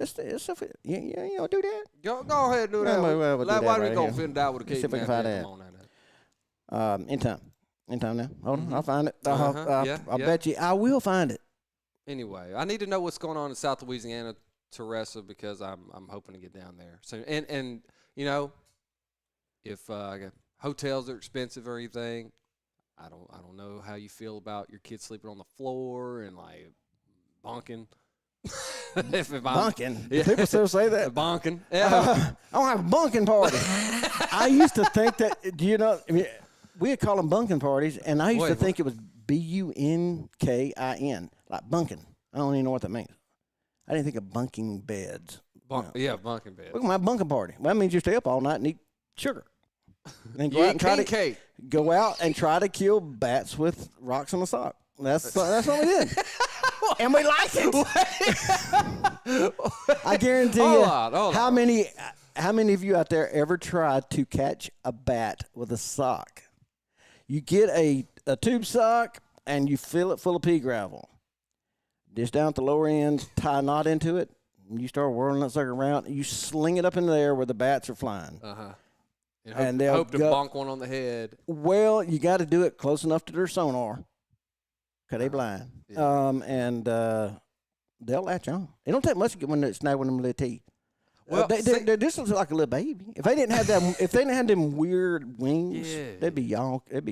You know, do that? Go ahead and do that. We'll do that Why do we right go here. find out with a Let's see if we can find that. In time now. Hold on, I'll find it. I'll bet you I will find it. Anyway, I need to know what's going on in South Louisiana, Teresa, because I'm hoping to get down there soon. And you know, if hotels are expensive or anything, I don't know how you feel about your kids sleeping on the floor and like bonking. Bunking. Yeah. People still say that. Bonking. Yeah. I don't have a bunking party. I used to think that. Do you know? I mean, we'd call them bunking parties, and I used to think it was bunkin, like bunking. I don't even know what that means. I didn't think of bunking beds. Yeah, bunking beds. Look at my bunking party. Well, that means you stay up all night and eat sugar. And You eat king cake. Go out and try to kill bats with rocks in the sock. That's what we did. And we like it. I guarantee you. Hold how on. many of you out there ever tried to catch a bat with a sock? You get a tube sock and you fill it full of pea gravel. Dish down at the lower end, tie a knot into it, and you start whirling that sucker around. And you sling it up in the air where the bats are flying. And hope to bonk one on the head. Well, you got to do it close enough to their sonar, because they blind. Yeah. And they'll latch on. It don't take much to get when it's snagging them little teeth. Well, they're just like a little baby. If they didn't have them weird wings, Yeah. they'd be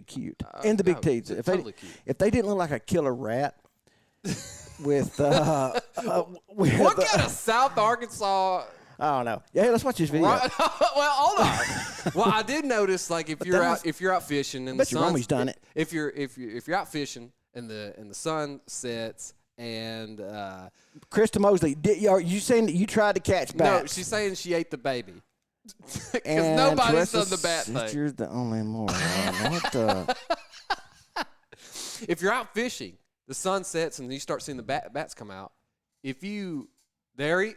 cute. And the big teeth. Totally cute. If they didn't look like a killer rat with What kind of South Arkansas? I don't know. Yeah, let's watch this video. Well, hold on. Well, I did notice, like, if you're out fishing and the Bet your mommy's done it. If you're out fishing and the sun sets and Krista Mosley, are you saying that you tried to catch bats? no, she's saying she ate the baby because And nobody's Teresa's done the bat thing. sister's the only moron. What the? If you're out fishing, the sun sets and you start seeing the bats come out. If you there he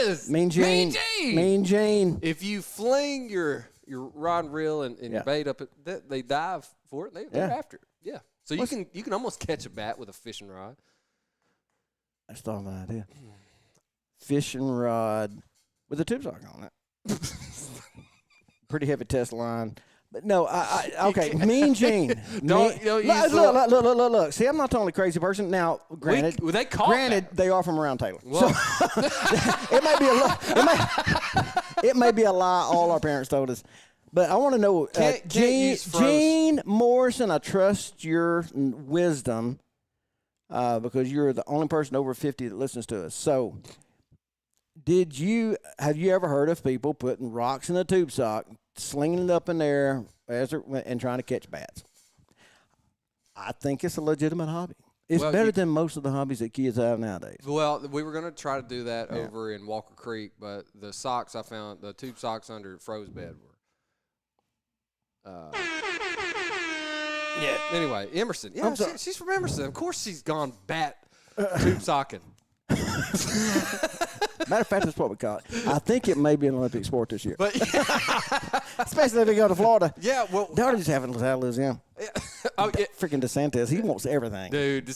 is, Mean Jane. Mean Jane. If you fling your rod and reel and your bait up, they dive for it. They're after it. Yeah. So you can almost catch a bat with a fishing rod. That's the only idea. Fishing rod with a tube sock on it. Pretty heavy test line. But no, okay. Mean Jane. Look. See, I'm not the only crazy person. Now, granted, they are from around Taylor. Well, So, it may be a lie. It may be a lie. All our parents told us. But I want to know, Gene Morrison, I trust your wisdom because you're the only person over 50 that listens to us. So, have you ever heard of people putting rocks in a tube sock, slinging it up in there and trying to catch bats? I think it's a legitimate hobby. It's better than most of the hobbies that kids have nowadays. Well, we were going to try to do that over in Walker Creek, but the socks I found, the tube socks under Fro's bed were. Anyway, Emerson. Yeah, she's from Emerson. Of course she's gone bat tube socking. Matter of fact, that's what we call it. I think it may be an Olympic sport this year. But especially if they go to Florida. Yeah, well. They already just having Louisiana. Freaking DeSantis. He wants everything. Dude,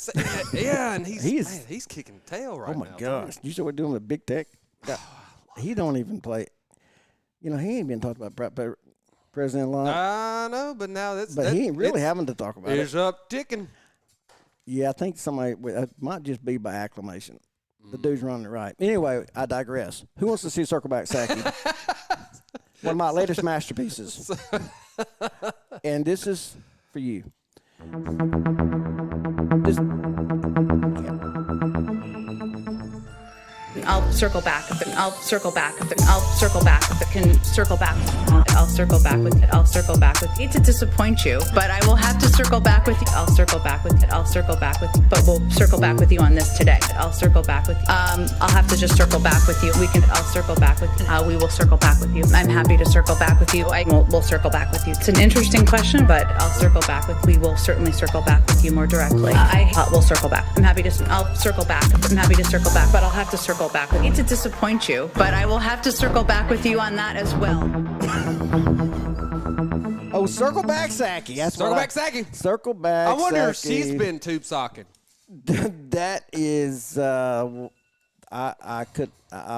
and he's kicking tail right now. Oh, my gosh. You see what we're doing with big tech? He don't even play. You know, he ain't been talking about President Lott. I know, but now he ain't really having to talk about it. It's up ticking. Yeah, I think somebody it might just be by acclamation. The dude's running it right. Anyway, I digress. Who wants to see Circleback Saki? One of my latest masterpieces. And this is for you. This, I'll circle back. I'll circle back. I'll circle back. Can circle back. I'll circle back with it. I'll circle back with it. I hate to disappoint you, but I will have to circle back with you. I'll circle back with it. I'll circle back with you. But we'll circle back with you on this today. I'll circle back with you. I'll have to just circle back with you. I'll circle back with you. We will circle back with you. I'm happy to circle back with you. We'll circle back with you. It's an interesting question, but I'll circle back with. We will certainly circle back with you more directly. We'll circle back. I'll circle back. I'm happy to circle back, but I'll have to circle back. I hate to disappoint you, but I will have to circle back with you on that as well. oh, Circleback Saki. That's Circle back, Saki. Circleback. I wonder if Saki. she's been tube socking. That is, I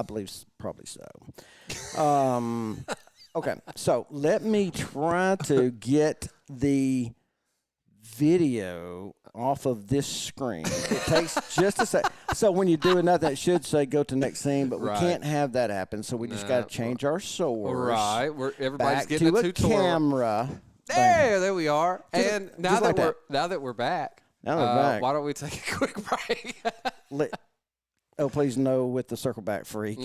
believe probably so. Okay, so let me try to get the video off of this screen. It takes just a sec. So when you're doing nothing, it should say go to next scene, but we Right. can't have that happen. So we just got to change our source. Right. Everybody's Back getting to a a tutorial. camera. There we are. Just- And just now like that we're back, Now we're back. why don't we take a quick break? Oh, please no with the Circleback Freak.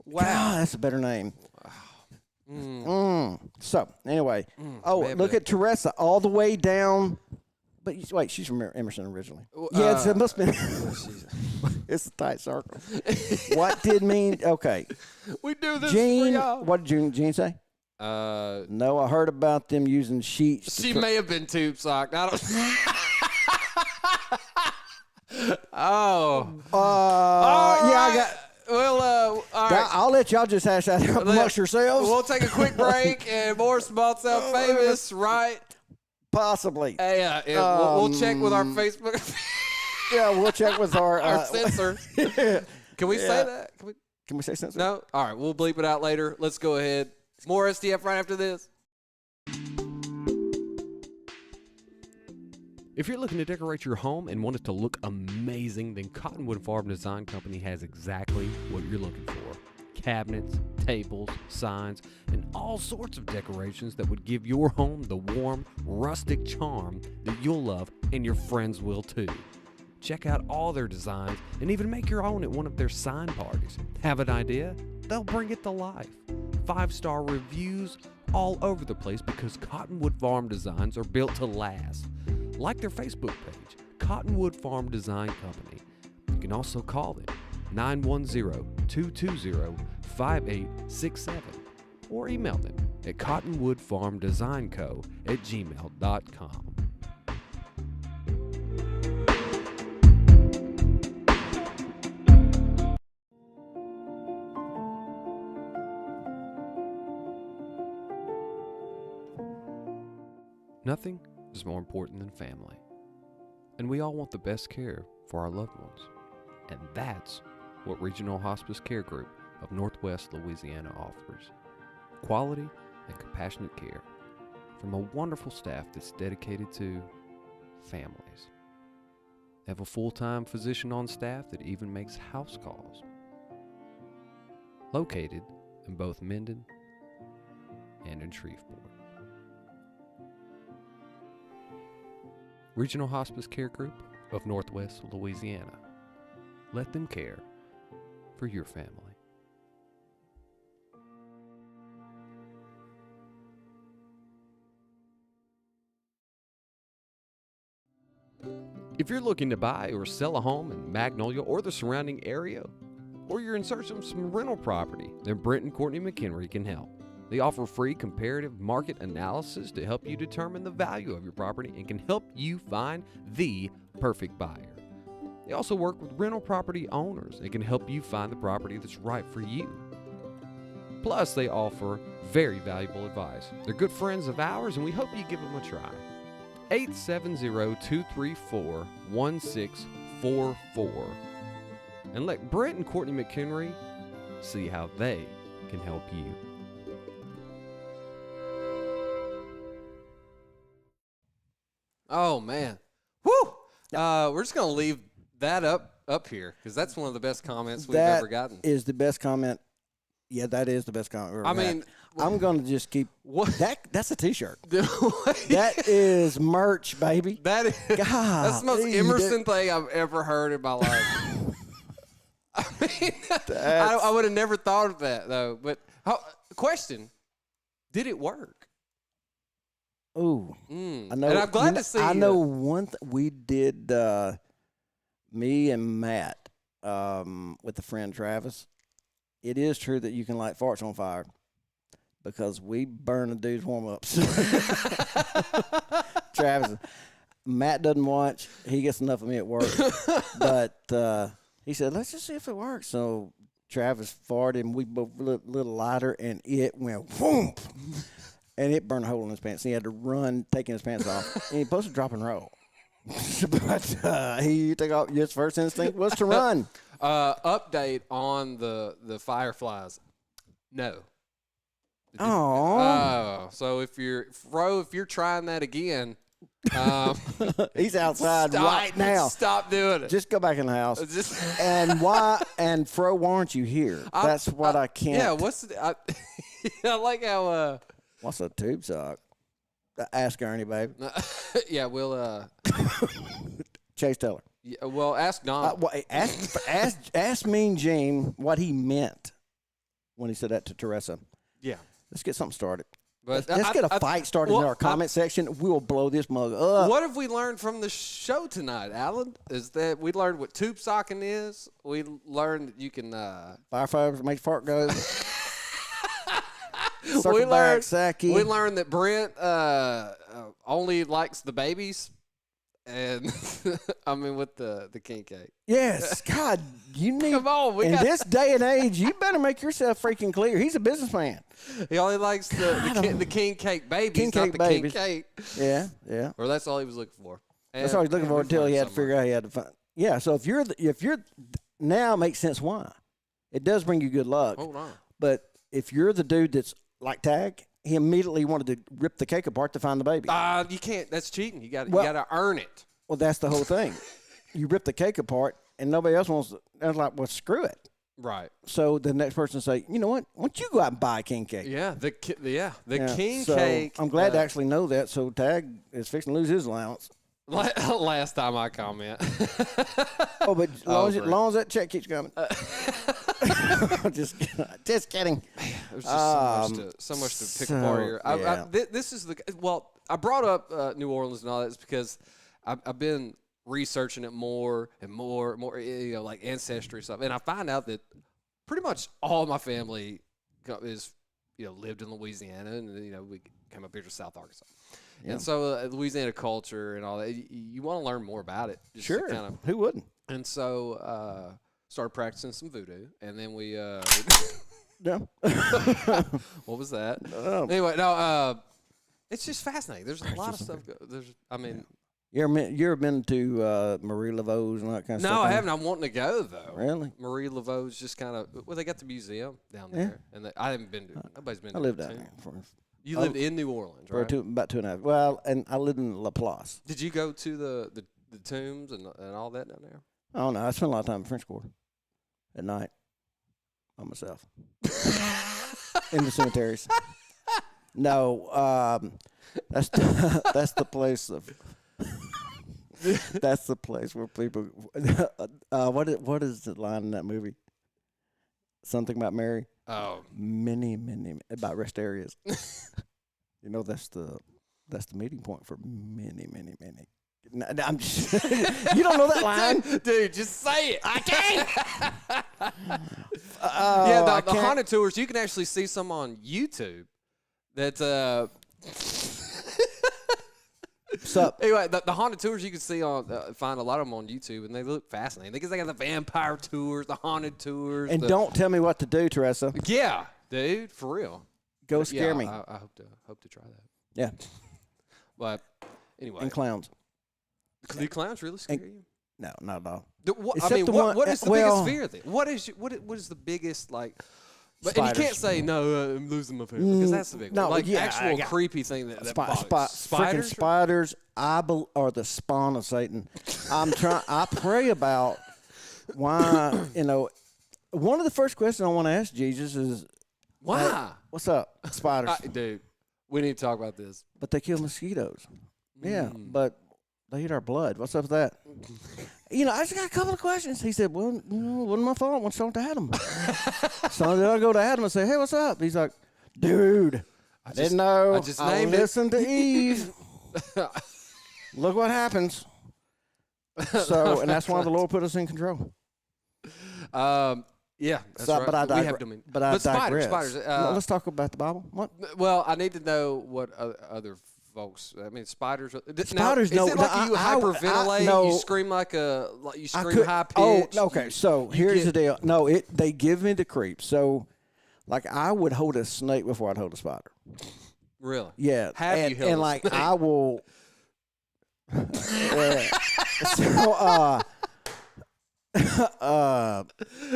Wow. God, that's a better name. So, anyway. baby. Look at Teresa all the way down. But wait, she's from Emerson originally. Yeah, it must have been. It's a tight circle. What did mean? Okay. We do this Gene, for y'all. what did Gene say? No, I heard about them using sheets. She may have been tube socked. I don't. Oh. Yeah, I got. Well, all right. I'll let y'all just hash that out amongst yourselves. We'll take a quick break and more Small Town Famous, right? Possibly. Yeah, we'll check with our Facebook. Yeah, we'll check with our censor. Can we say that? Can we say censor? No? All right, we'll bleep it out later. Let's go ahead. More STF right after this. If you're looking to decorate your home and want it to look amazing, then Cottonwood Farm Design Company has exactly what you're looking for. Cabinets, tables, signs, and all sorts of decorations that would give your home the warm, rustic charm that you'll love and your friends will too. Check out all their designs and even make your own at one of their sign parties. Have an idea? They'll bring it to life. 5-star reviews all over the place because Cottonwood Farm Designs are built to last. Like their Facebook page, Cottonwood Farm Design Company. You can also call them 910-220-5867 or email them at cottonwoodfarmdesignco@gmail.com. Nothing is more important than family, and we all want the best care for our loved ones, and that's what Regional Hospice Care Group of Northwest Louisiana offers. Quality and compassionate care from a wonderful staff that's dedicated to families. They have a full-time physician on staff that even makes house calls. Located in both Minden and in Shreveport. Regional Hospice Care Group of Northwest Louisiana. Let them care for your family. If you're looking to buy or sell a home in Magnolia or the surrounding area, or you're in search of some rental property, then Brent and Courtney McHenry can help. They offer free comparative market analysis to help you determine the value of your property and can help you find the perfect buyer. They also work with rental property owners and can help you find the property that's right for you. Plus, they offer very valuable advice. They're good friends of ours, and we hope you give them a try. 870-234-1644. And let Brent and Courtney McHenry see how they can help you. Oh, man. Woo! We're just gonna leave that up here because that's one of the best comments we've That ever gotten. is the best comment. Yeah, that is the best comment we've ever I had. mean, I'm going to just keep what? That's a T-shirt. That is merch, baby. That is that's the most Golly, Emerson thing I've ever heard in my life. I mean, I would have never thought of that though. But question: did it work? Ooh, I know. And I'm glad to see. I know one. We did. Me and Matt with a friend Travis. It is true that you can light farts on fire because we burn the dude's warm ups. Travis, Matt doesn't watch. He gets enough of me at work, but he said, "Let's just see if it works." So Travis farted, and we both lit a little lighter, and it went whoomp, and it burned a hole in his pants. And he had to run, taking his pants off, and he was supposed to drop and roll. But he took off. His first instinct was to run. Update on the fireflies. No. Oh, So if you're trying that again, he's outside right now. Stop doing it. Just go back in the house. Just And why? And Fro, why aren't you here? That's what I can't. Yeah. I like how. What's a tube sock? Ask Ernie, babe. Yeah, we'll. Chase Taylor. Yeah, well, ask Don. Ask Mean Gene what he meant when he said that to Teresa. Yeah. Let's get something started. But Let's get a fight started in our comment section. We will blow this mug up. What have we learned from the show tonight, Alan? Is that we learned what tube socking is. We learned that you can. Firefighters make fart go. We learned that Brent only likes the babies, and I mean with the king cake. Yes, God, you need. Come on, in this day and age, you better make yourself freaking clear. He's a businessman. He only likes the king cake babies, King not cake the babies. king cake. Yeah. Or that's all he was looking for. That's all he's looking for until he had to figure out he had to find. Yeah, so if you're now it makes sense why. It does bring you good luck. Hold on. But if you're the dude that's like Tag, he immediately wanted to rip the cake apart to find the baby. You can't. That's cheating. You got to earn it. Well, that's the whole thing. You rip the cake apart, and nobody else wants to. They're like, well, screw it. Right. So the next person say, you know what? Why don't you go out and buy a king cake? Yeah. The king so cake. I'm glad to actually know that. So Tag is fixing to lose his allowance. Last time I comment. Oh, but as long as that check keeps coming. Just kidding. There's just so much to pick apart here. Yeah. This is I brought up New Orleans and all that is because I've been researching it more and more, like ancestry stuff, and I find out that pretty much all my family is lived in Louisiana, and we came up here to South Arkansas. Yeah. And so Louisiana culture and all that, you want to learn more about it. Just sure. Kind of, who wouldn't? And so started practicing some voodoo, and then we Yeah. what was that? Oh. Anyway, no, it's just fascinating. There's a lot of stuff. You ever been to Marie Laveau's and that kind of stuff? No, I haven't. I'm wanting to go though. Really? Marie Laveau's just kind of they got the museum down there, and I haven't been to. Nobody's been. I lived down there. You lived in New Orleans, right? About 2.5. Well, and I lived in La Place. Did you go to the tombs and all that down there? Oh no, I spent a lot of time in French Quarter at night by myself in the cemeteries. No, that's the place of. That's the place where people. What is the line in that movie? Something about Mary. Oh, many about rest areas. That's the meeting point for many. No, I'm just, you don't know that line, dude. Just say it. I can't. Yeah, the haunted tours. You can actually see some on YouTube. That. Anyway, the haunted tours you can see find a lot of them on YouTube, and they look fascinating because they got the vampire tours, the haunted tours. And don't tell me what to do, Teresa. Yeah, dude, for real. Go scare me. I hope to try that. Yeah. But anyway. And clowns. Do clowns really scare you? No, not at all. What is the biggest fear then? What is the biggest But and you can't say no. I'm losing my favorite because that's the big one. No, Like yeah, actual yeah. creepy thing that Freaking spiders. spiders, are the spawn of Satan. I pray about why, one of the first questions I want to ask Jesus is, Why? hey, what's up, spiders? Dude, we need to talk about this. But they kill mosquitoes. Yeah, but they eat our blood. What's up with that? I just got a couple of questions. He said, well, wasn't my fault. I went straight to Adam. So then I go to Adam and say, hey, what's up? He's like, dude, I didn't know. I just I named it. listened to Eve. Look what happens. So, and that's why the Lord put us in control. Yeah, that's So, right. but I We have digress. domain. But I digress. Spiders. No, let's talk about the Bible. What? Well, I need to know what other folks. I mean, spiders. Spiders, Now, no, is it like no, you hyperventilate? no. You scream you scream high pitch. Oh, okay. So here's the deal. No, they give me the creeps. So, like, I would hold a snake before I'd hold a spider. Really? Yeah. Have you held and a like snake? I will. Yeah. So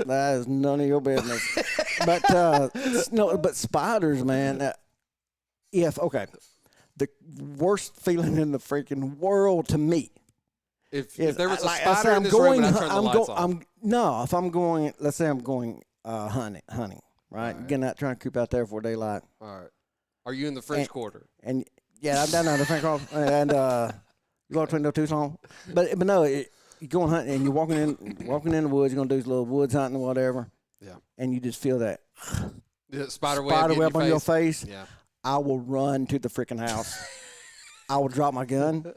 that is none of your business. But no, but spiders, man. The worst feeling in the freaking world to me. If there was a like I spider say, in I'm this going, room and I turned the lights on. if I'm going, let's say I'm going hunting, right? Getting out, trying to creep out there before daylight. All right. Are you in the French Quarter? And yeah, I'm down there in the French Quarter, and you go between those two songs. But no, you're going hunting and you're walking in the woods. You're gonna do these little woods hunting or whatever. Yeah. And you just feel that Spider web on your face. Yeah. I will run to the freaking house. I will drop my gun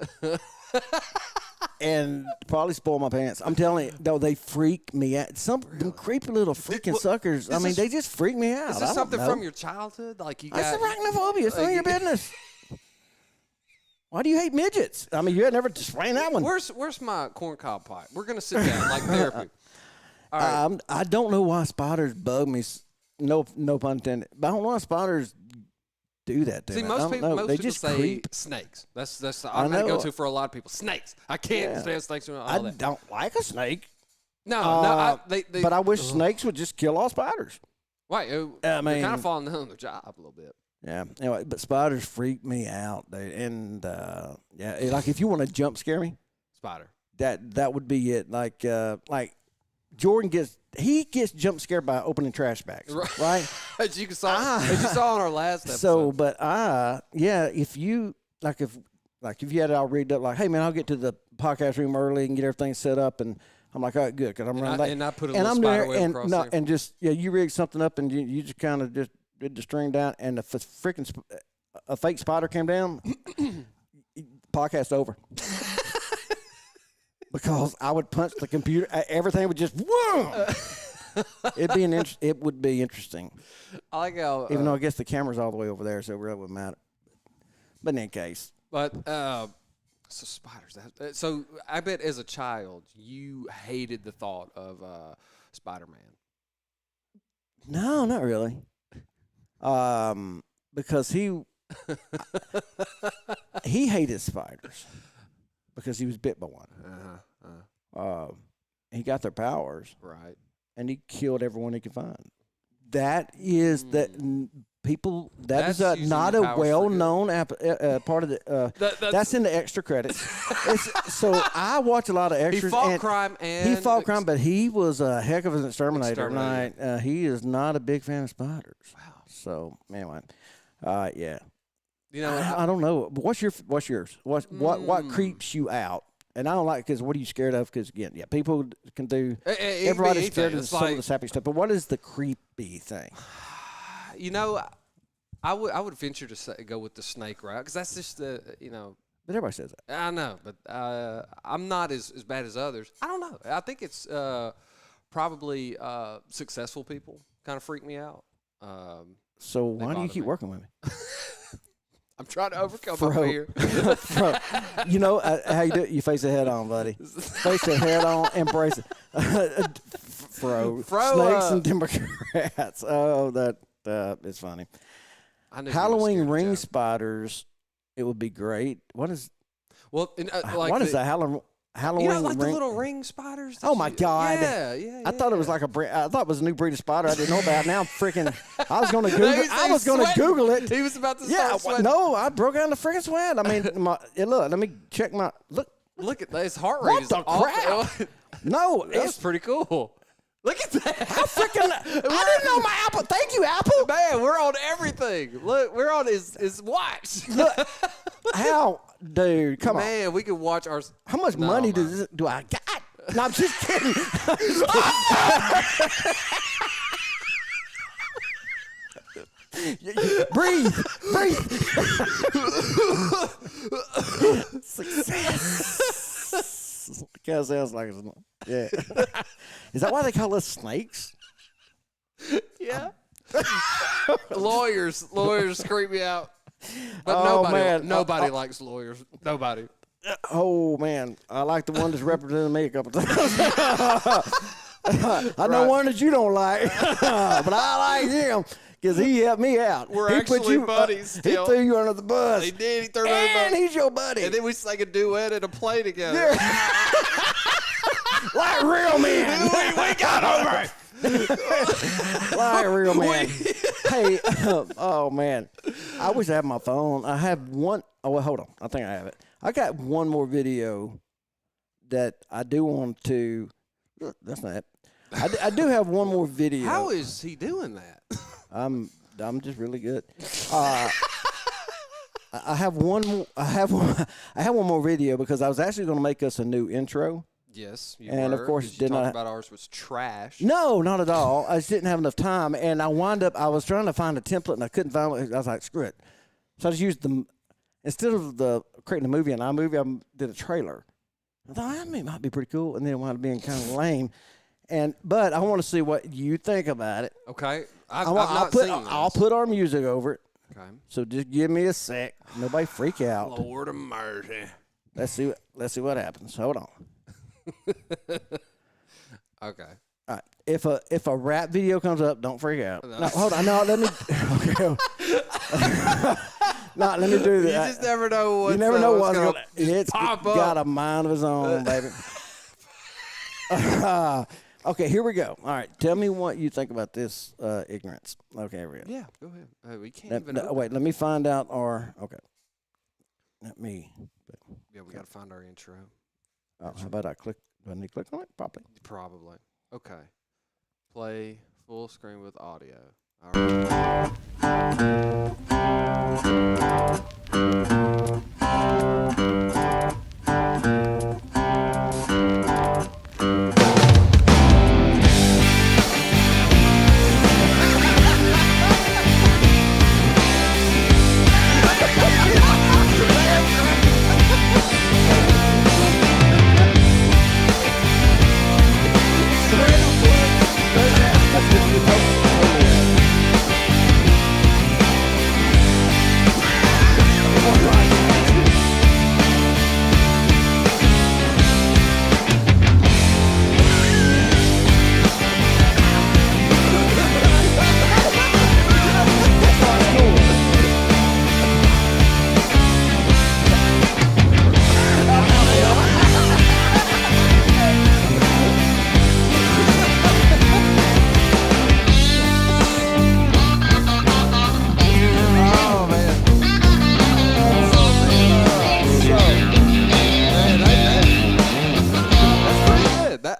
and probably spoil my pants. I'm telling you, though, they freak me out. Them creepy little freaking suckers. I mean, they just freak me out. Is this something from your childhood? Like you got That's arachnophobia. It's none of your business. Why do you hate midgets? I mean, you had never explained that one. Where's my corncob pipe? We're gonna sit down like therapy. All right. I don't know why spiders bug me. No pun intended. But I don't know why spiders do that to See, me. most people they just just say creep. snakes. That's the automatic know. go-to for a lot of people. Snakes. I can't stand snakes and all I that. don't like a snake. No, But I wish snakes would just kill all spiders. Right. I They're mean- kind of falling down on their job a little bit. Yeah. Anyway, but spiders freak me out, dude. And like if you want to jump scare me, Spider. that would be it. Like Jordan gets jump scared by opening trash bags, right? As you saw on our last episode. So, but if you if you had it all rigged up, like, hey man, I'll get to the podcast room early and get everything set up, and I'm like, all right, good, because I'm running late. And I put a and little I'm spider there, web and across no, there. and just you rig something up, and you just kind of just did the string down, and if a fake spider came down, podcast over. Because I would punch the computer, everything would just whoa. It would be interesting. I like how Even though I guess the camera's all the way over there, so it really wouldn't matter. But in any case. But so spiders. So I bet as a child you hated the thought of Spider-Man. No, not really. Because he hated spiders because he was bit by one. He got their powers, Right. and he killed everyone he could find. That is people. That's That is using not your a powers for well-known part of the. That's in the extra credits. So I watch a lot of He extras. fought crime and He fought crime, but he was a heck of an exterminator. Exterminator. Right? He is not a big fan of spiders. Wow. So anyway, yeah. You know, I don't know. What's yours? What creeps you out? And I don't like because what are you scared of? Because again, yeah, people can do. it can be Everybody's scared anything. of It's some like, of the sappy stuff. But what is the creepy thing? you know, I would venture to go with the snake route because that's just the But everybody says that. I know, but I'm not as bad as others. I don't know. I think it's probably successful people kind of freak me out. So why do you bother keep me. working with me? I'm trying to overcome my fear. Bro, you know how you do it? You face it head on, buddy. Face it head on, embrace it. Snakes and Democrats. Oh, that is funny. I knew you were Halloween scared of ring Joe. spiders. It would be great. What is Well, like what is the- that? Halloween? Halloween You know, like ring. the little ring spiders. Oh my God! Yeah. I thought it was like I thought it was a new breed of spider I didn't know about. Now I'm freaking. I was going to Google. I was going to Google it. He was about to Yeah, start sweating. no, I broke out in the freaking sweat. I mean, look. Let me check my look. Look at that. His heart rate What is the off. crap? No, That's it's pretty cool. Look at that. I freaking. I didn't know my Apple. Thank you, Apple. Man, we're on everything. Look, we're on his watch. Look, how, dude? Come on. Man, we can watch our. How much No, money man. do I got? No, I'm just kidding. Breathe. Success. Kind of sounds like it's not. Yeah. Is that why they call us snakes? Yeah. lawyers creep me out. But Oh, man. nobody likes lawyers. Nobody. Oh man, I like the one that's represented me a couple times. I know one that you don't like, but I like him because he helped me out. We're he actually buddies He still. threw you under the bus. He did. He threw me over. And he's your buddy. And then we sang a duet at a play together. Yeah. Like real men. we got over it. Like real man. Hey, oh man, I wish I had my phone. I have one. Oh well, hold on. I think I have it. I got one more video that I do want to. That's not it. I do have one more video. How is he doing that? I'm just really good. I have one more. I have one more video because I was actually going to make us a new intro. Yes, you And, of were, course, 'cause you did talked not- about ours was trash. No, not at all. I just didn't have enough time, and I was trying to find a template, and I couldn't find one. I was like, screw it. So I just used instead of creating a movie in iMovie, I did a trailer. I thought that might be pretty cool, and then it wound up being kind of lame. But I want to see what you think about it. Okay, I've not seen this. I'll put our music over it. Okay. So just give me a sec. Nobody freak out. Lord of mercy. Let's see what happens. Hold on. Okay. All right. If a rap video comes up, don't freak out. No, hold on. No, let me. Okay. No, let me do You that. just never know what's You never know what's gonna going to. It's pop got up. a mind of its own, baby. Okay, here we go. All right, tell me what you think about this ignorance. Okay, here we go. Yeah, go ahead. We can't even. open Wait, let me find out our. Okay. Let me. Yeah, we got to find our intro. How about I click? Do I need to click on it? Probably. Probably. Okay. Play full screen with audio. All right.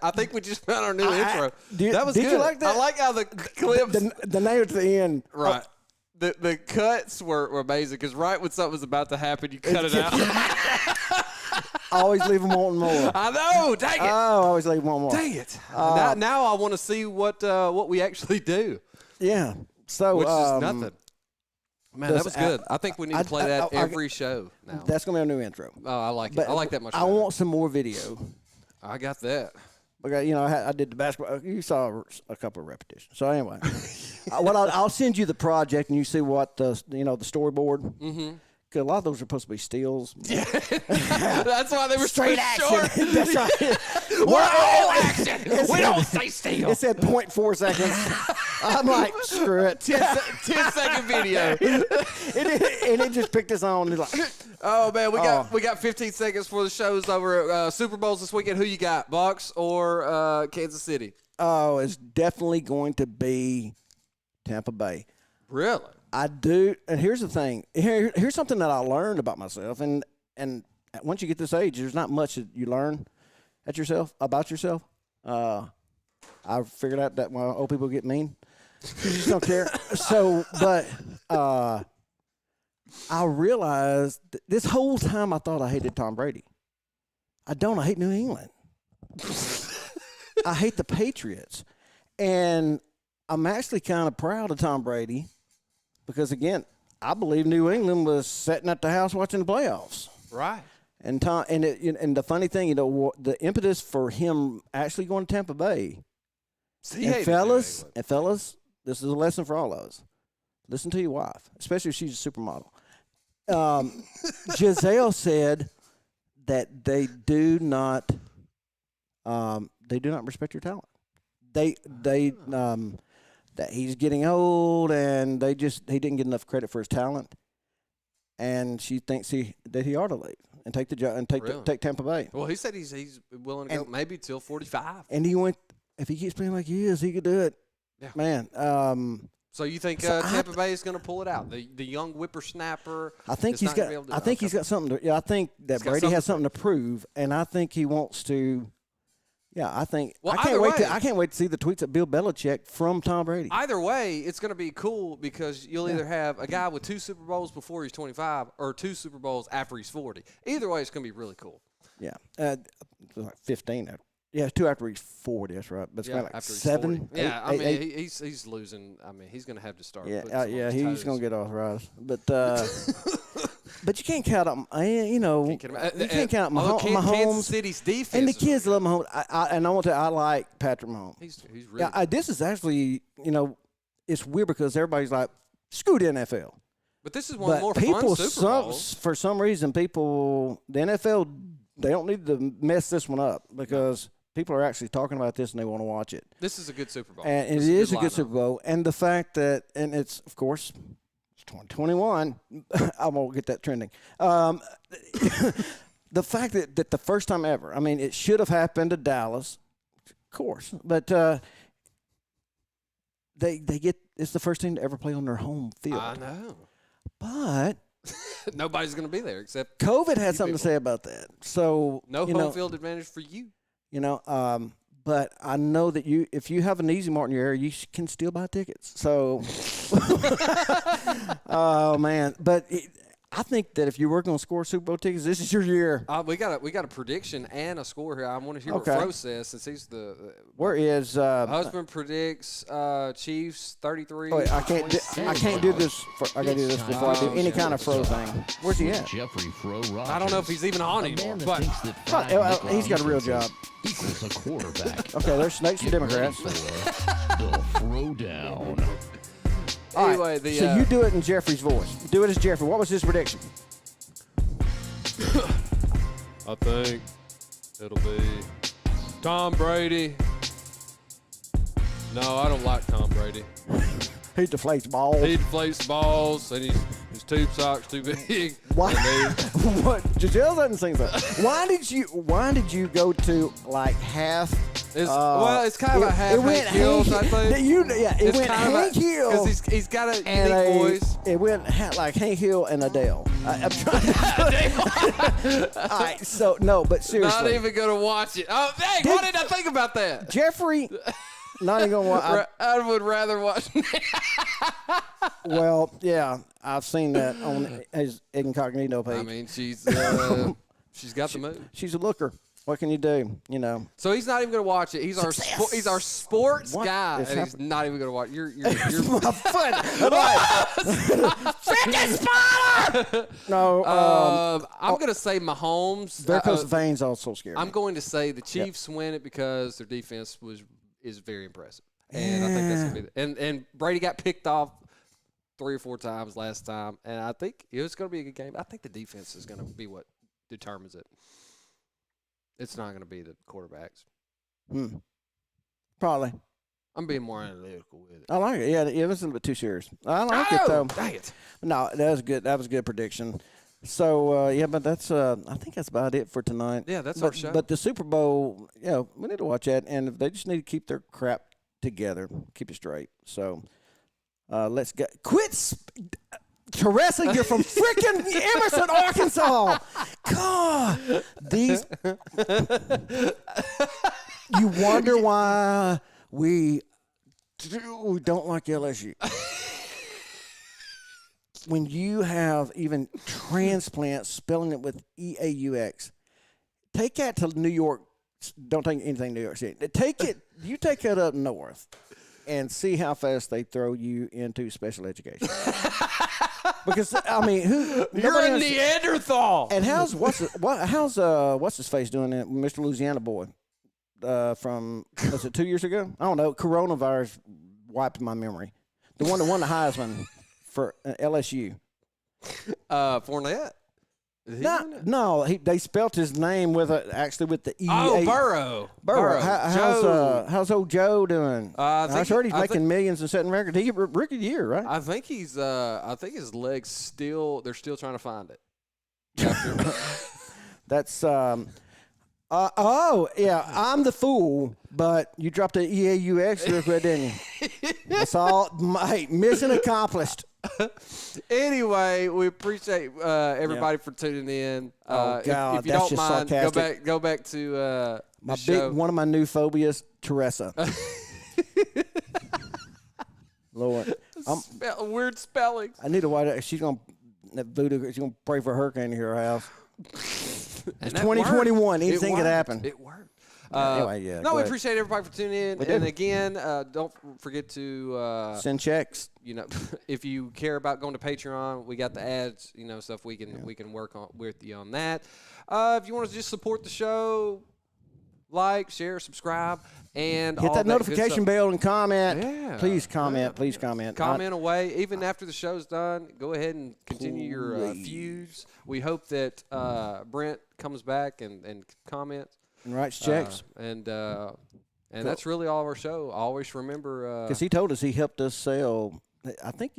I think we just found our new intro. That was did good. you like that? I like how the clips. The name at the end. Right. The cuts were amazing because right when something was about to happen, you cut it out. Always leave them wanting more. I know. Dang it. Always leave them wanting more. Dang it. Now I want to see what we actually do, Yeah. So which is nothing. Man, that was good. I think we need to play that every show now. That's gonna be our new intro. Oh, I like it. But I like that much. I better. want some more video. I got that. Okay, I did the basketball. You saw a couple of repetitions. So anyway, I'll send you the project and you see what the storyboard. Mm-hmm. Because a lot of those are supposed to be stills. Yeah. That's why they were Straight so action. short. That's right. We're all action. We don't say still. It said 0.4 seconds. I'm like, screw it. 10-second video. And it just picked us on. It's like, Oh man, we got 15 seconds for the show's over. Super Bowls this weekend. Who you got, Bucks or Kansas City? oh, it's definitely going to be Tampa Bay. Really? I do. And here's the thing. Here's something that I learned about myself. And once you get this age, there's not much that you learn about yourself. I figured out that when old people get mean, you just don't care. So, but I realized this whole time I thought I hated Tom Brady. I don't. I hate New England. I hate the Patriots. And I'm actually kind of proud of Tom Brady because, again, I believe New England was sitting at the house watching the playoffs. Right. And the funny thing, the impetus for him actually going to Tampa Bay. And fellas, this is a lesson for all of us. Listen to your wife, especially if she's a supermodel. Giselle said that they do not respect your talent. They that he's getting old and he didn't get enough credit for his talent, and she thinks that he ought to leave and take the job and take Tampa Bay. Well, he said he's willing to go maybe till 45. And he went. If he keeps playing like he is, he could do it. Yeah. Man. So you think Tampa Bay is going to pull it out? The young whippersnapper. I think he's got something to. Yeah, I think that Brady has something to prove, and I think he wants to. Yeah, I think. Well, I can't wait to see the tweets of Bill Belichick from Tom Brady. Either way, it's going to be cool because you'll either have a guy with 2 Super Bowls before he's 25 or 2 Super Bowls after he's 40. Either way, it's going to be really cool. Yeah, like 15. Yeah, 2 after he's 40. That's right. But it's like after 7. 8, yeah, I mean he's losing. I mean he's going to have to start. Yeah, he's going to get authorized. But but you can't count on you can't count Mahomes. Kansas City's defense and the kids love Mahomes. I like Patrick Mahomes. He's really. This is actually it's weird because everybody's like screw the NFL. But this is one of the more fun Super Bowls. For some reason, the NFL, they don't need to mess this one up because people are actually talking about this and they want to watch it. This is a good Super Bowl. And it is a good Super Bowl. And the fact that, and it's, of course, it's 2021. I won't get that trending. The fact that the first time ever, I mean, it should have happened to Dallas, of course, but it's the first team to ever play on their home field. I know. But nobody's going to be there except COVID had something to say about that. So no home field advantage for you. But I know that if you have an Easy Mart in your area, you can still buy tickets. So, oh man! But I think that if you were going to score Super Bowl tickets, this is your year. We got a prediction and a score here. I want to hear what Fro says since he's the. Where is husband predicts Chiefs 33. Oh, I can't do this. I got to do this before I do any kind of Fro thing. Where's he at? Jeffrey Fro Rogers. I don't know if he's even on anymore. But he's got a real job. Equals a quarterback. Okay, there's snakes and Democrats. The Fro Down. Anyway, so you do it in Jeffrey's voice. Do it as Jeffrey. What was his prediction? I think it'll be Tom Brady. No, I don't like Tom Brady. He deflates balls. He deflates balls, and his tube sock's too big. Why? What? Giselle doesn't sing that. Why did you go to like half? It's kind of a half Hank Hill type thing. It went Hank Hill because he's got a unique voice. It went like Hank Hill and Adele. I'm trying to. All right, so no, but seriously, not even gonna watch it. Oh, dang! Why did I think about that? Jeffrey, not even gonna watch. I would rather watch. Well, yeah, I've seen that on his incognito page. I mean, she's got the move. She's a looker. What can you do? So he's not even going to watch it. He's our sports guy, and he's not even going to watch. You're my foot. Freaking spotter! No. I'm going to say Mahomes. Varicose veins also scary. I'm going to say the Chiefs win it because their defense is very impressive, and I think that's going to be. And Brady got picked off 3 or 4 times last time, and I think it's going to be a good game. I think the defense is going to be what determines it. It's not going to be the quarterbacks. Probably. I'm being more analytical with it. I like it. Yeah, it was a little bit too serious. I like it though. Dang it. No, that was good. That was a good prediction. So yeah, but that's I think that's about it for tonight. Yeah, that's but, our show. But the Super Bowl, we need to watch that, and they just need to keep their crap together, keep it straight. So let's get Teresa, you're from freaking Emerson, Arkansas. God, these. You wonder why we don't like LSU. When you have even transplant spelling it with EAUX, take that to New York. Don't take anything to New York City. You take it up north and see how fast they throw you into special education. Because I mean, you're a Neanderthal. And how's what's his face doing it, Mr. Louisiana boy? From was it 2 years ago? I don't know. Coronavirus wiped my memory. The one that won the Heisman for LSU. Fournette. No. They spelt his name with the E. Oh, Burrow. Burrow. How's old Joe doing? I heard he's making millions and setting records. He rookie of the year, right? I think he's. I think his legs they're still trying to find it. That's. Yeah, I'm the fool, but you dropped the EAUX real quick, didn't you? That's all. Hey, mission accomplished. Anyway, we appreciate everybody for tuning in. God, if you that's don't just mind, sarcastic. go back to one of my new phobias, Teresa. Lord, weird spellings. I need to watch. She's gonna pray for a hurricane to her house. It's 2021. Anything could happen. It worked. Anyway, yeah. No, we appreciate everybody for tuning in. And again, don't forget to send checks. If you care about going to Patreon, we got the ads. Stuff we can work on with you on that. If you want to just support the show, like, share, subscribe, and hit that notification bell and comment. Yeah. Please comment. Please comment. Comment away. Even after the show's done, go ahead and continue your feuds. We hope that Brent comes back and comments. And writes checks. And that's really all of our show. Always remember. Because he told us he helped us sell, I think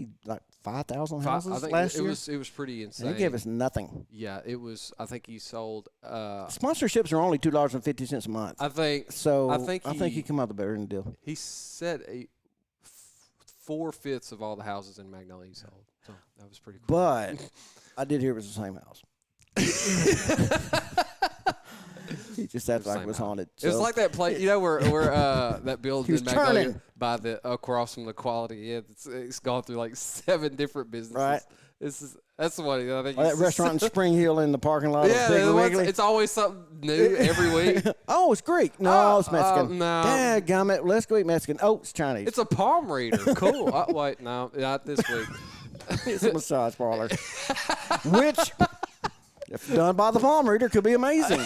5,000 houses last year. It was pretty insane. And he gave us nothing. Yeah, it was. I think he sold. Sponsorships are only $2.50 a month. I think he come out the better end deal. He said 4/5 of all the houses in Magnolia he sold. So that was pretty cool. But I did hear it was the same house. He just acted like it was haunted. So. It was like that place, where that building in Magnolia by across from the Quality. Yeah, it's gone through like 7 different businesses. Right. That's what I think. That restaurant in Spring Hill in the parking lot. Yeah, it's always something new every week. Oh, it's Greek. No, it's Mexican. No. Dadgummit, let's go eat Mexican. Oh, it's Chinese. It's a palm reader. Cool. Wait, no, not this week. It's a massage parlor. Which, if done by the palm reader, could be amazing.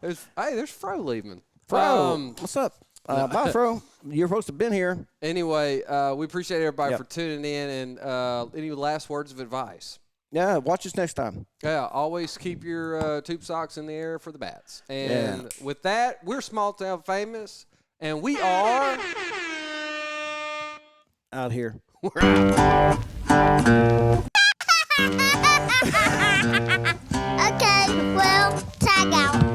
There's Fro leaving. Fro, what's up? Bye, Fro. You're supposed to have been here. Anyway, we appreciate everybody for tuning in. And any last words of advice? Yeah, watch us next time. Yeah, always keep your tube socks in the air for the bats. And with that, we're Small Town Famous, and we are out here. We're out. Okay, well, tag out.